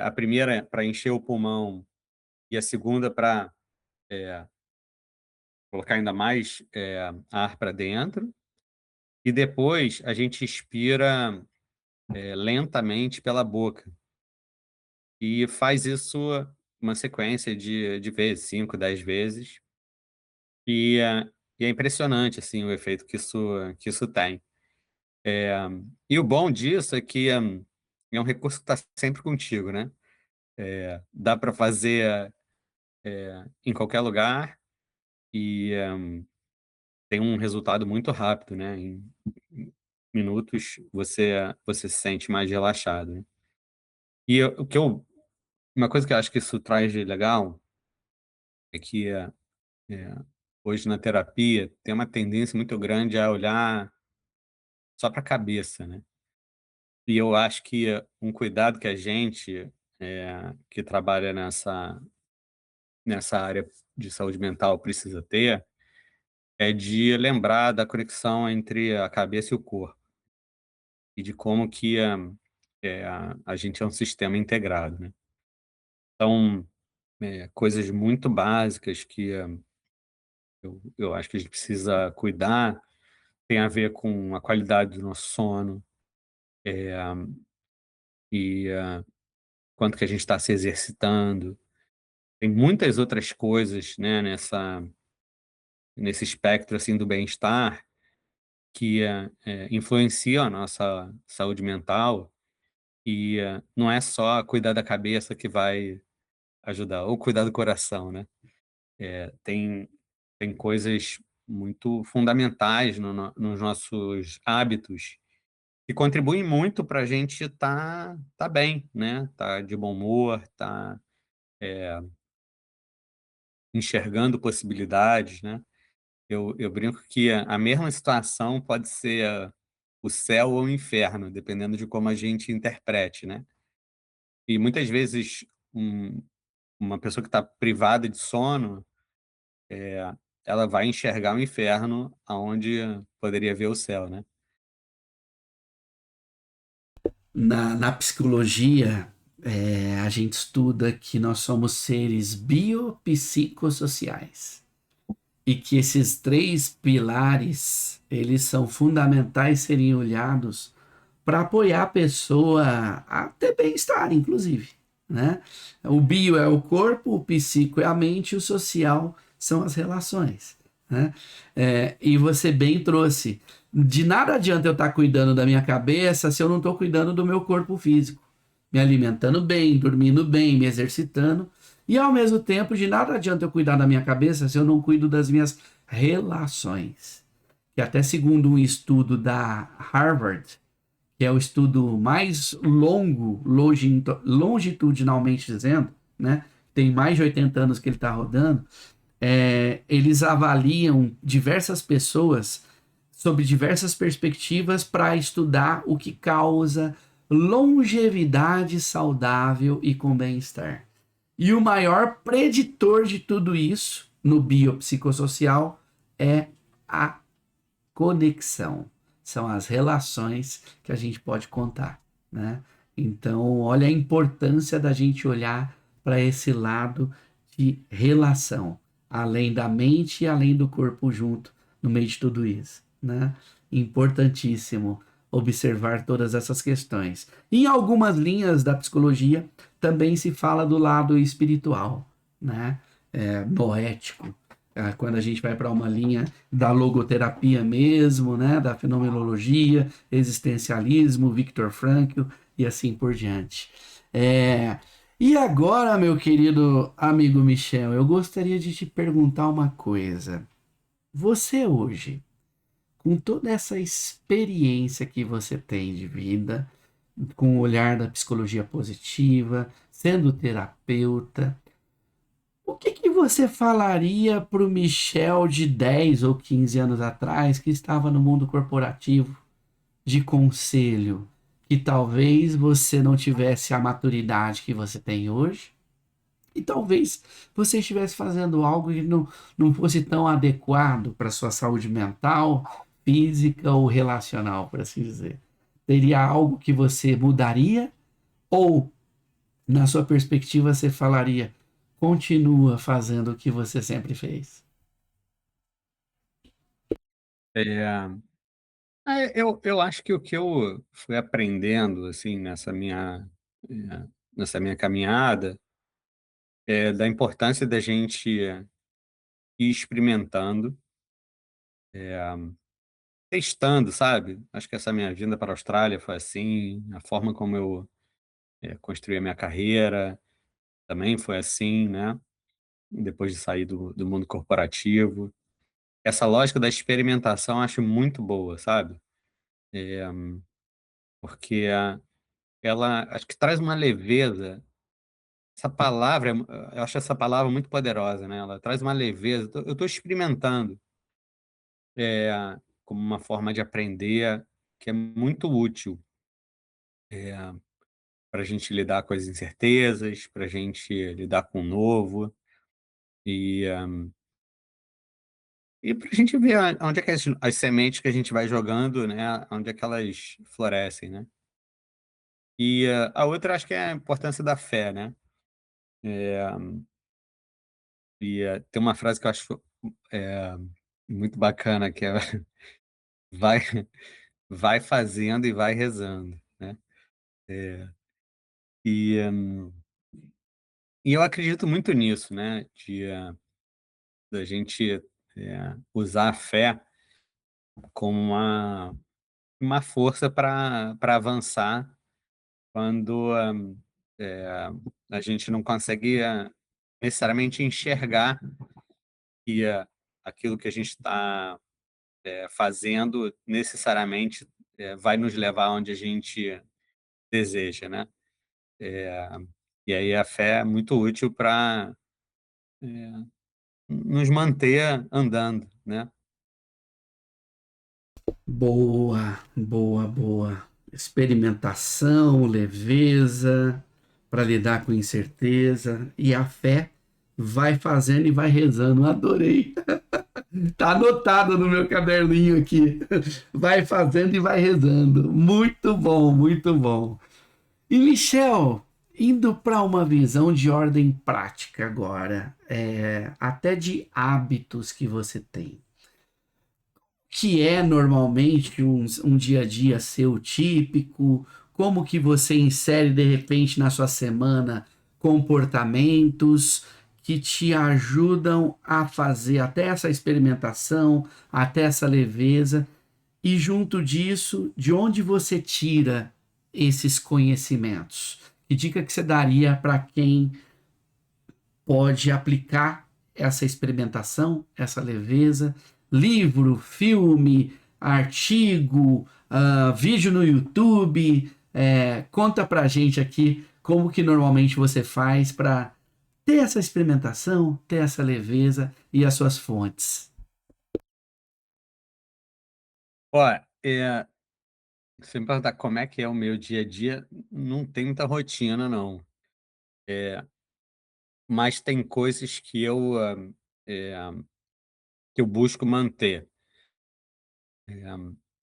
a primeira para encher o pulmão e a segunda para colocar ainda mais, ar para dentro, e depois a gente expira, lentamente pela boca. E faz isso uma sequência de vezes, 5, 10 vezes, e é impressionante, assim, o efeito que isso tem. Eh, e o bom disso é que, é um recurso que está sempre contigo, né. Dá para fazer, em qualquer lugar, e tem um resultado muito rápido, né, em minutos você se sente mais relaxado, né. E o que eu uma coisa que eu acho que isso traz de legal é que, hoje na terapia tem uma tendência muito grande a olhar só para a cabeça, né. E eu acho que um cuidado que a gente, que trabalha nessa área de saúde mental precisa ter, é de lembrar da conexão entre a cabeça e o corpo, e de como que a gente é um sistema integrado, né. Então, coisas muito básicas que eu acho que a gente precisa cuidar, tem a ver com a qualidade do nosso sono, eh, e quanto que a gente está se exercitando. Tem muitas outras coisas, né, nesse espectro, assim, do bem-estar que, influenciam a nossa saúde mental e, não é só cuidar da cabeça que vai ajudar, ou cuidar do coração, né. Tem coisas muito fundamentais nos nossos hábitos que contribuem muito para a gente tá bem, né, tá de bom humor, tá enxergando possibilidades, né. Eu brinco que a mesma situação pode ser o céu ou o inferno, dependendo de como a gente interprete, né. E muitas vezes um uma pessoa que está privada de sono, ela vai enxergar o inferno aonde poderia ver o céu, né. Na psicologia, a gente estuda que nós somos seres biopsicossociais e que esses três pilares eles são fundamentais serem olhados para apoiar a pessoa a ter bem-estar, inclusive, né? O bio é o corpo, o psico é a mente, o social são as relações, né? E você bem trouxe, de nada adianta eu estar cuidando da minha cabeça se eu não estou cuidando do meu corpo físico, me alimentando bem, dormindo bem, me exercitando, e ao mesmo tempo, de nada adianta eu cuidar da minha cabeça se eu não cuido das minhas relações. Que até segundo um estudo da Harvard, que é o estudo mais longo, longitudinalmente dizendo, né? Tem mais de 80 anos que ele está rodando. Eles avaliam diversas pessoas sobre diversas perspectivas para estudar o que causa longevidade saudável e com bem-estar. E o maior preditor de tudo isso no biopsicossocial é a conexão, são as relações que a gente pode contar, né? Então, olha a importância da gente olhar para esse lado de relação, além da mente e além do corpo junto, no meio de tudo isso, né? Importantíssimo observar todas essas questões. Em algumas linhas da psicologia também se fala do lado espiritual, né? Noético, quando a gente vai para uma linha da logoterapia mesmo, né, da fenomenologia, existencialismo, Viktor Frankl e assim por diante. É, e agora, meu querido amigo Michel, eu gostaria de te perguntar uma coisa. Você hoje, com toda essa experiência que você tem de vida, com o olhar da psicologia positiva, sendo terapeuta, o que que você falaria para o Michel de 10 ou 15 anos atrás, que estava no mundo corporativo, de conselho, que talvez você não tivesse a maturidade que você tem hoje, e talvez você estivesse fazendo algo que não fosse tão adequado para sua saúde mental, física ou relacional, por assim dizer? Teria algo que você mudaria? Ou na sua perspectiva, você falaria: continua fazendo o que você sempre fez? Eh, eu acho que o que eu fui aprendendo, assim, nessa minha caminhada, é da importância da gente ir experimentando, testando, sabe. Acho que essa minha vinda para a Austrália foi assim, a forma como eu, construí a minha carreira também foi assim, né, depois de sair do mundo corporativo. essa lógica da experimentação eu acho muito boa, sabe? Eh, porque ela acho que traz uma leveza. Essa palavra eu acho essa palavra muito poderosa, né, ela traz uma leveza. Eu tô experimentando, como uma forma de aprender que é muito útil, para a gente lidar com as incertezas, para a gente lidar com o novo, e, para a gente ver onde é que as sementes que a gente vai jogando, né, onde é que elas florescem, né. E a outra acho que é a importância da fé, né. Eh, tem uma frase que eu acho, eh, muito bacana que é vai vai fazendo e vai rezando, né. Eh, e, e eu acredito muito nisso, né, da gente, usar a fé como uma força para avançar quando, eh, a gente não consegue, necessariamente enxergar que, aquilo que a gente está, fazendo necessariamente, vai nos levar onde a gente deseja, né. Eh, e aí a fé é muito útil para nos manter andando, né. Boa, boa, boa. Experimentação, leveza para lidar com incerteza e a fé vai fazendo e vai rezando. Adorei. Tá anotado no meu caderninho aqui. Vai fazendo e vai rezando. Muito bom, muito bom. E Michel, indo para uma visão de ordem prática agora, até de hábitos que você tem, que é normalmente um dia a dia seu típico, como que você insere de repente na sua semana comportamentos que te ajudam a fazer até essa experimentação, até essa leveza, e junto disso, de onde você tira esses conhecimentos? Que dica que você daria para quem pode aplicar essa experimentação, essa leveza? Livro, filme, artigo, vídeo no YouTube. Conta pra gente aqui como que normalmente você faz para ter essa experimentação, ter essa leveza e as suas fontes. Ó, se me perguntar como é que é o meu dia a dia, não tem muita rotina não. Eh, mas tem coisas eh, que eu busco manter.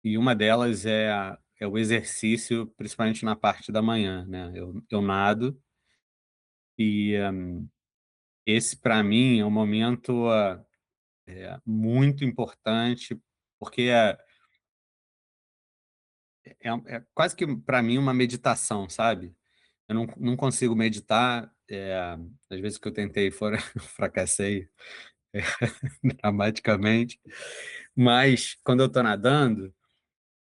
E uma delas é o exercício, principalmente na parte da manhã, né. Eu nado e, esse para mim é um momento, muito importante, porque é quase que para mim uma meditação, sabe. Eu não consigo meditar, as vezes que eu tentei foram fracassei, eh, dramaticamente, mas quando eu tô nadando,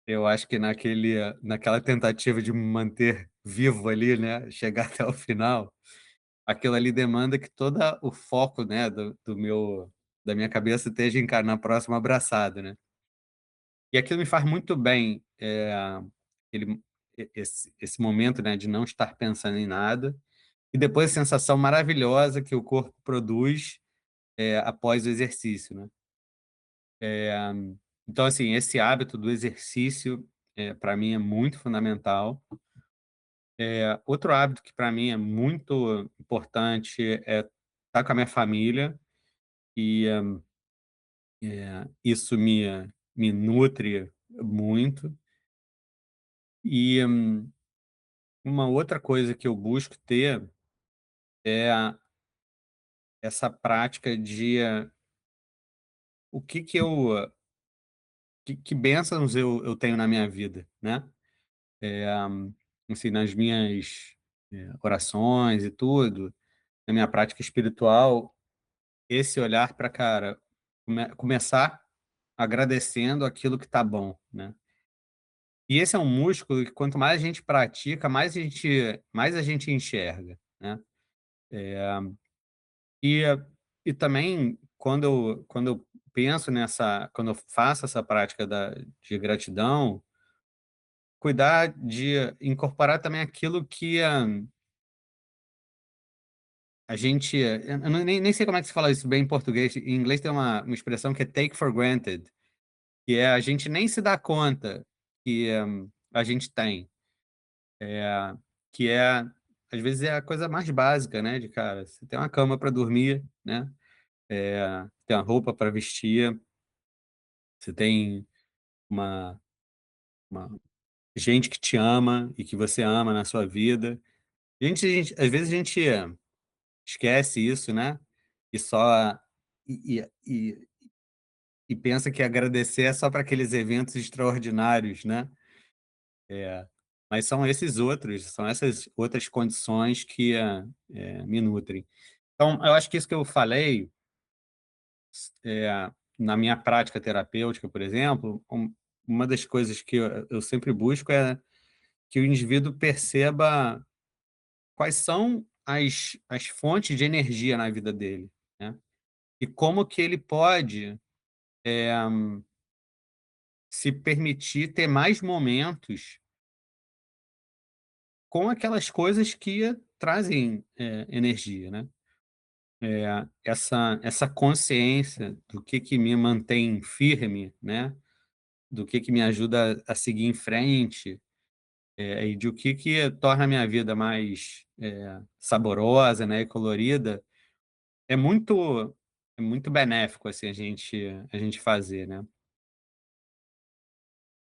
eu acho que naquela tentativa de me manter vivo ali, né, chegar até o final, aquilo ali demanda que toda o foco, né, da minha cabeça esteja na próxima abraçada, né. E aquilo me faz muito bem, ele esse momento, né, de não estar pensando em nada, e depois a sensação maravilhosa que o corpo produz, após o exercício, né. Eh, então, assim, esse hábito do exercício, pra mim é muito fundamental. Outro hábito que para mim é muito importante é estar com a minha família e, isso me nutre muito. E, uma outra coisa que eu busco ter é essa prática de, o que que eu que bênçãos eu tenho na minha vida, né. Eh, assim, nas minhas, orações e tudo, na minha prática espiritual, esse olhar para, cara, começar agradecendo aquilo que tá bom, né. E esse é um músculo que quanto mais a gente pratica, mais a gente enxerga, né. Eh, e também quando eu penso quando eu faço essa prática de gratidão, cuidar de incorporar também aquilo que a gente, eu nem sei como é que se fala isso bem em português. Em inglês tem uma expressão que é take for granted, que é a gente nem se dá conta que a gente tem. Que é, às vezes, é a coisa mais básica, né? De cara, você tem uma cama para dormir, né? Tem uma roupa para vestir, você tem uma, uma gente que te ama e que você ama na sua vida. Às vezes a gente esquece isso, né? E só e pensa que agradecer é só para aqueles eventos extraordinários, né? É, mas são essas outras condições que me nutrem. Então, eu acho que isso que eu falei, na minha prática terapêutica, por exemplo, uma das coisas que eu sempre busco é que o indivíduo perceba quais são as fontes de energia na vida dele, né? E como que ele pode se permitir ter mais momentos com aquelas coisas que trazem energia, né? Essa consciência do que me mantém firme, né? Do que me ajuda a seguir em frente, e de o que torna a minha vida mais saborosa, né? E colorida, é muito é muito benéfico assim a gente fazer, né?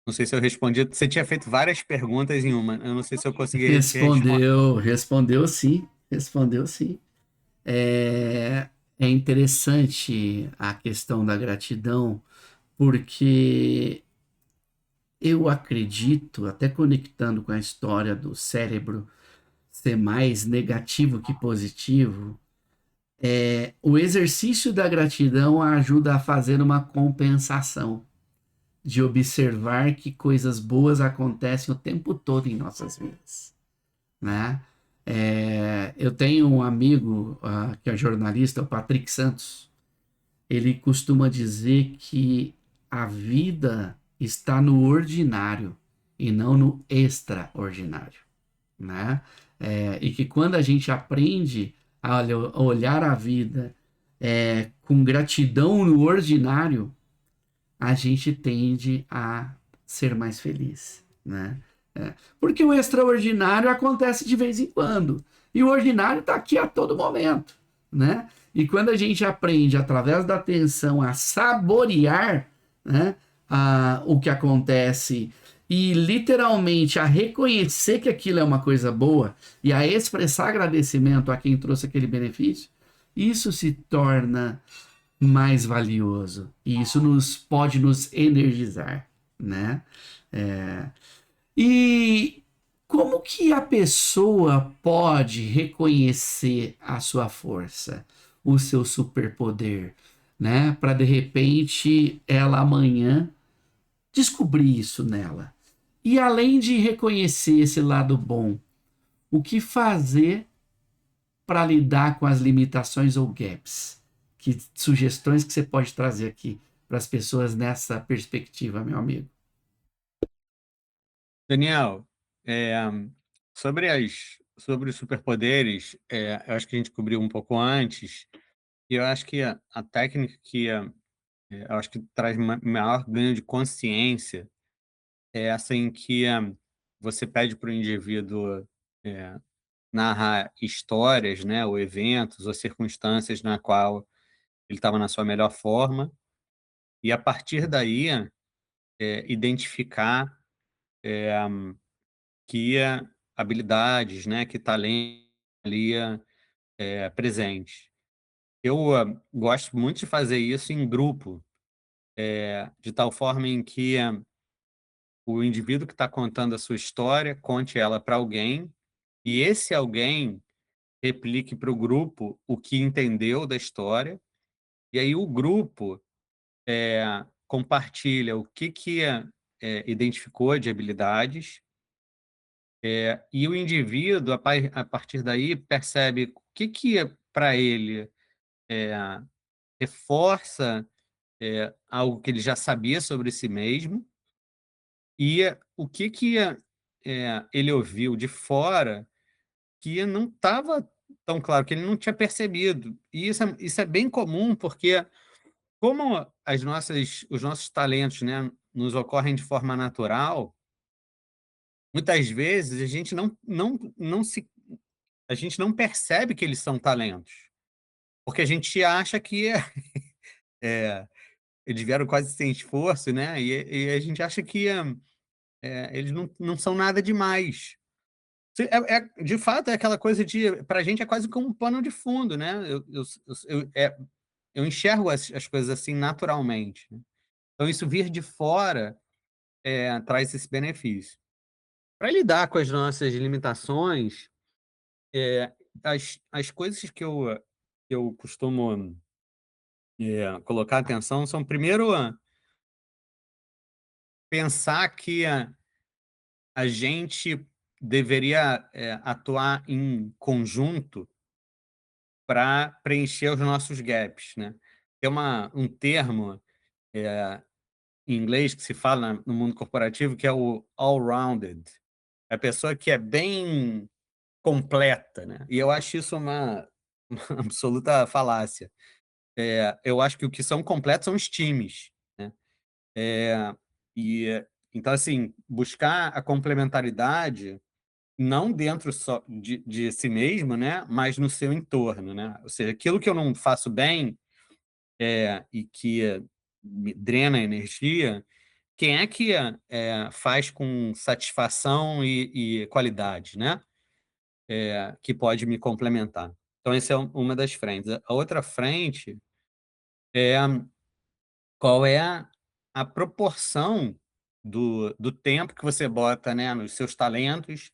Não sei se eu respondi. Você tinha feito várias perguntas em uma. Eu não sei se eu consegui te responder. Respondeu sim, respondeu sim. É, é interessante a questão da gratidão, porque eu acredito, até conectando com a história do cérebro ser mais negativo que positivo, o exercício da gratidão ajuda a fazer uma compensação, de observar que coisas boas acontecem o tempo todo em nossas vidas, né? Eu tenho um amigo que é jornalista, o Patrick Santos. Ele costuma dizer que a vida está no ordinário e não no extraordinário, né? E que quando a gente aprende a olhar a vida com gratidão no ordinário, a gente tende a ser mais feliz, né? Porque o extraordinário acontece de vez em quando e o ordinário está aqui a todo momento, né? E quando a gente aprende através da atenção a saborear, né, o que acontece e literalmente a reconhecer que aquilo é uma coisa boa e a expressar agradecimento a quem trouxe aquele benefício, isso se torna mais valioso e isso pode nos energizar, né? É, e como que a pessoa pode reconhecer a sua força, o seu superpoder, né? Para de repente ela amanhã descobrir isso nela. E além de reconhecer esse lado bom, o que fazer para lidar com as limitações ou gaps? Que sugestões que você pode trazer aqui para as pessoas nessa perspectiva, meu amigo? Daniel, é, sobre os superpoderes, eu acho que a gente cobriu um pouco antes, e eu acho que a técnica que eu acho que traz maior ganho de consciência é essa em que você pede para o indivíduo é, narrar histórias, né, ou eventos, ou circunstâncias na qual ele estava na sua melhor forma, e a partir daí identificar que habilidades, né, que talento ali presente. Eu gosto muito de fazer isso em grupo, de tal forma em que o indivíduo que está contando a sua história conte ela para alguém, e esse alguém replique para o grupo o que entendeu da história, e aí o grupo compartilha o que identificou de habilidades, e o indivíduo, a partir daí, percebe o que para ele reforça algo que ele já sabia sobre si mesmo, e o que ele ouviu de fora que não estava tão claro, que ele não tinha percebido. E isso é bem comum, porque como os nossos talentos, né, nos ocorrem de forma natural, muitas vezes a gente não percebe que eles são talentos, porque a gente acha que eh, eles vieram quase sem esforço, né, e a gente acha que, eles não são nada demais. De fato, é aquela coisa de pra gente é quase como um pano de fundo, né, eu enxergo as coisas assim naturalmente, né. Então isso vir de fora, traz esse benefício. Para lidar com as nossas limitações, as coisas que eu costumo, colocar atenção são, primeiro, pensar que a gente deveria, atuar em conjunto para preencher os nossos gaps, né. Tem um termo, eh, em inglês que se fala no mundo corporativo, que é o all-rounded. É a pessoa que é bem completa, né. E eu acho isso uma uma absoluta falácia. Eu acho que o que são completos são os times, né. Eh, então, assim, buscar a complementaridade não dentro só de si mesmo, né, mas no seu entorno, né. Ou seja, aquilo que eu não faço bem, e que me drena energia, quem é que, faz com satisfação e qualidade, né, que pode me complementar. Então essa é uma das frentes. A outra frente é qual é a proporção do tempo que você bota, né, nos seus talentos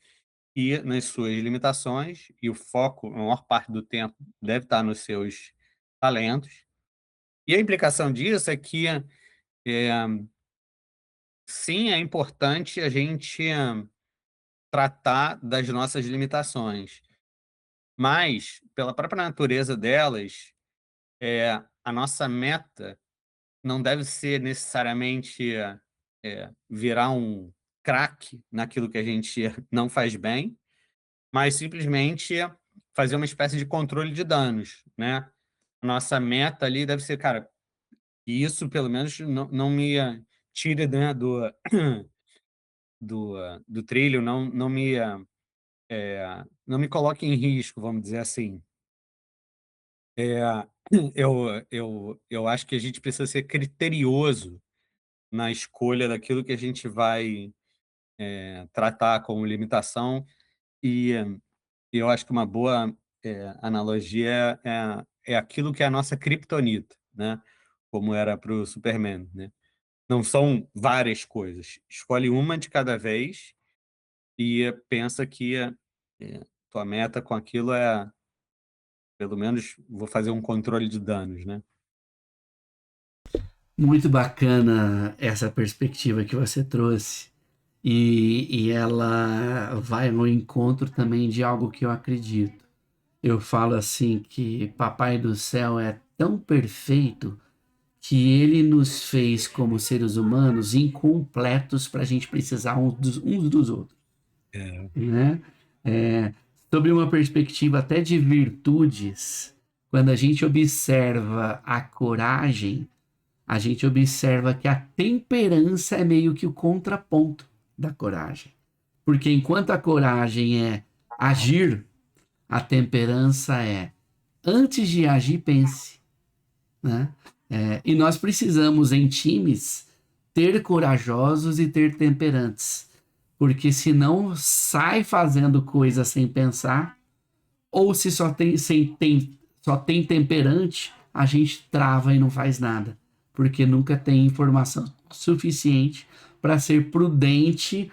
e nas suas limitações, e o foco, a maior parte do tempo, deve estar nos seus talentos. E a implicação disso é que, sim, é importante a gente tratar das nossas limitações, mas, pela própria natureza delas, a nossa meta não deve ser necessariamente, virar um craque naquilo que a gente não faz bem, mas simplesmente fazer uma espécie de controle de danos, né. Nossa meta ali deve ser: "Cara, que isso pelo menos não me tire, né, do trilho, não me coloque em risco", vamos dizer assim. Eh, eu acho que a gente precisa ser criterioso na escolha daquilo que a gente vai, tratar como limitação, e eu acho que uma boa, analogia é aquilo que é a nossa criptonita, né, como era para o Superman, né. Não são várias coisas, escolhe uma de cada vez e pensa que, tua meta com aquilo é, pelo menos vou fazer um controle de danos, né. Muito bacana essa perspectiva que você trouxe. E ela vai ao encontro também de algo que eu acredito. Eu falo assim que Papai do Céu é tão perfeito que ele nos fez como seres humanos incompletos para a gente precisar uns dos outros, É. né? É, sobre uma perspectiva até de virtudes, quando a gente observa a coragem, a gente observa que a temperança é meio que o contraponto da coragem. Porque enquanto a coragem é agir, a temperança é antes de agir, pense, né? E nós precisamos, em times, ter corajosos e ter temperantes, porque senão sai fazendo coisa sem pensar, ou se só tem temperante, a gente trava e não faz nada, porque nunca tem informação suficiente para ser prudente,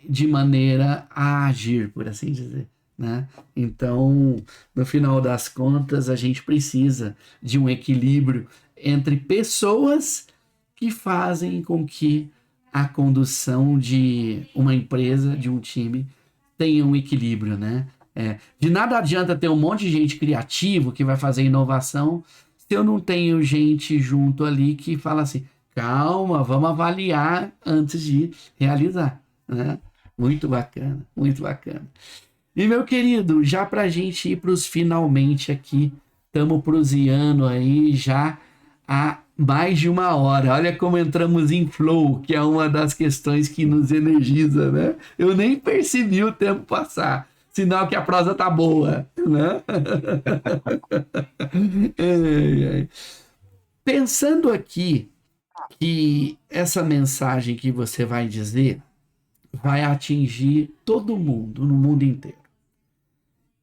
de maneira a agir, por assim dizer. Né? Então, no final das contas, a gente precisa de um equilíbrio entre pessoas que fazem com que a condução de uma empresa, de um time, tenha um equilíbrio, né? De nada adianta ter um monte de gente criativo que vai fazer inovação se eu não tenho gente junto ali que fala assim, calma, vamos avaliar antes de realizar, né? Muito bacana, muito bacana. E meu querido, já para a gente ir para os finalmente aqui, estamos proseando aí já há mais de uma hora. Olha como entramos em flow, que é uma das questões que nos energiza, né? Eu nem percebi o tempo passar. Sinal que a prosa tá boa, né? Ai, ai. Pensando aqui que essa mensagem que você vai dizer vai atingir todo mundo, no mundo inteiro.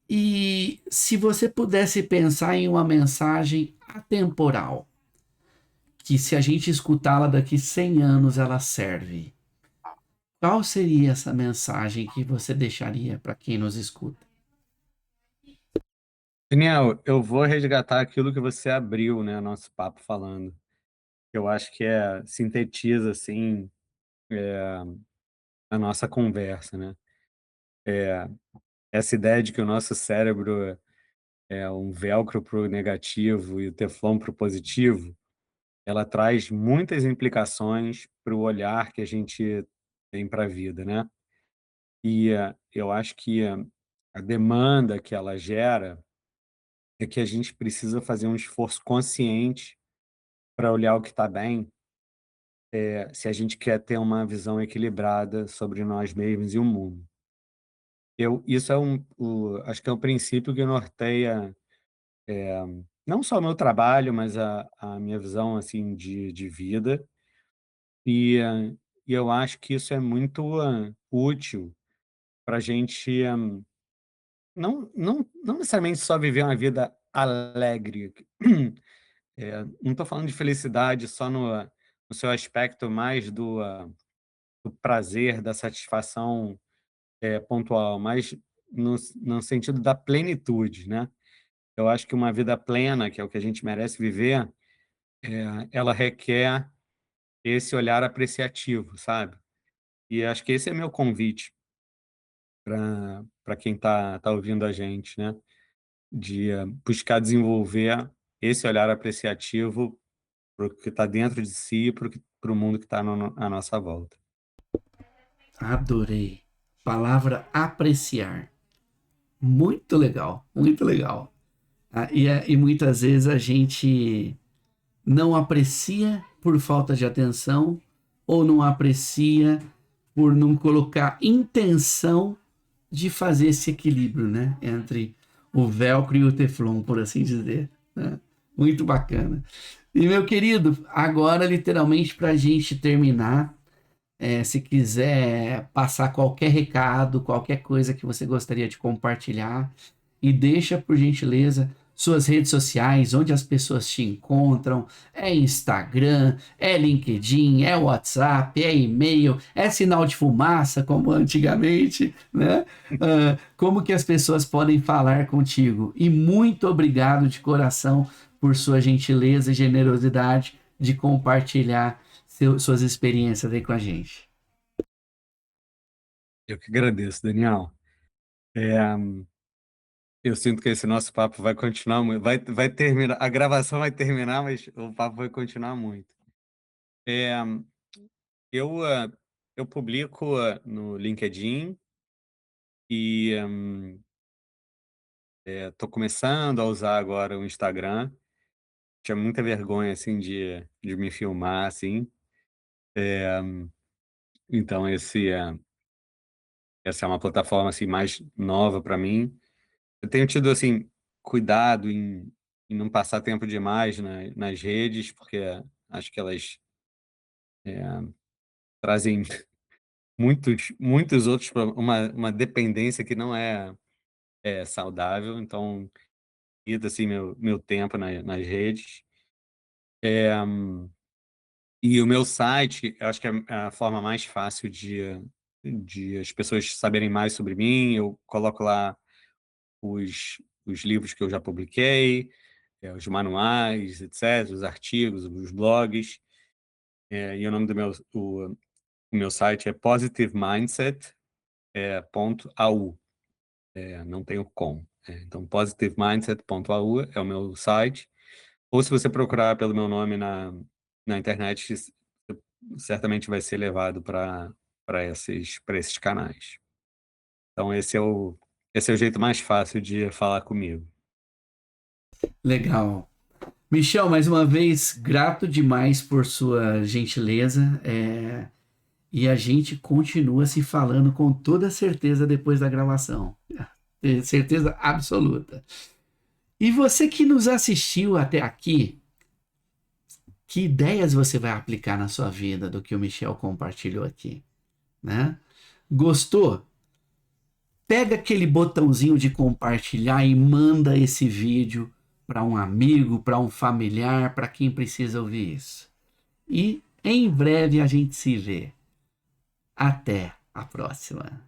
E se você pudesse pensar em uma mensagem atemporal, que se a gente escutá-la daqui 100 anos ela serve, qual seria essa mensagem que você deixaria para quem nos escuta? Daniel, eu vou resgatar aquilo que você abriu, né, nosso papo falando. Eu acho que sintetiza, assim, a nossa conversa, né? Essa ideia de que o nosso cérebro é um velcro para o negativo e o teflon para o positivo, ela traz muitas implicações para o olhar que a gente tem para a vida, né? Eu acho que a demanda que ela gera é que a gente precisa fazer um esforço consciente para olhar o que está bem, se a gente quer ter uma visão equilibrada sobre nós mesmos e o mundo. Isso é acho que é um princípio que norteia não só o meu trabalho, mas a minha visão assim de vida. E, e eu acho que isso é muito útil para a gente não necessariamente só viver uma vida alegre. Não estou falando de felicidade só no seu aspecto mais do prazer, da satisfação pontual, mas no sentido da plenitude, né? Eu acho que uma vida plena, que é o que a gente merece viver, ela requer esse olhar apreciativo, sabe? E acho que esse é meu convite para quem tá ouvindo a gente, né? De buscar desenvolver esse olhar apreciativo para o que está dentro de si e para o mundo que está à nossa volta. Adorei. Palavra apreciar. Muito legal, muito legal. E muitas vezes a gente não aprecia por falta de atenção ou não aprecia por não colocar intenção de fazer esse equilíbrio, né? Entre o velcro e o teflon, por assim dizer, né? Muito bacana. E meu querido, agora literalmente para a gente terminar, se quiser passar qualquer recado, qualquer coisa que você gostaria de compartilhar, e deixa, por gentileza, suas redes sociais, onde as pessoas te encontram, é Instagram, é LinkedIn, é WhatsApp, é e-mail, é sinal de fumaça, como antigamente, né? Como que as pessoas podem falar contigo? E muito obrigado de coração por sua gentileza e generosidade de compartilhar suas experiências aí com a gente. Eu que agradeço, Daniel. É, eu sinto que esse nosso papo vai continuar muito, vai terminar, a gravação vai terminar, mas o papo vai continuar muito. É, eu, eu publico no LinkedIn e estou começando a usar agora o Instagram. Tinha muita vergonha assim de me filmar assim. Então essa é uma plataforma assim mais nova para mim. Eu tenho tido assim cuidado em não passar tempo demais nas redes, porque acho que elas trazem muitos outros uma dependência que não é saudável. Então, evito assim meu tempo nas redes. E o meu site, eu acho que é a forma mais fácil de as pessoas saberem mais sobre mim. Eu coloco lá os livros que eu já publiquei, os manuais, etc., os artigos, os blogs. E o nome o meu site é positivemindset.au. Não tenho com. Então, positivemindset.au é o meu site. Ou se você procurar pelo meu nome na internet, certamente vai ser levado para esses canais. Então esse é o jeito mais fácil de falar comigo. Legal. Michel, mais uma vez, grato demais por sua gentileza. E a gente continua se falando com toda certeza depois da gravação. Certeza absoluta. E você que nos assistiu até aqui, que ideias você vai aplicar na sua vida do que o Michel compartilhou aqui, né? Gostou? Pega aquele botãozinho de compartilhar e manda esse vídeo para um amigo, para um familiar, para quem precisa ouvir isso. E em breve a gente se vê. Até a próxima.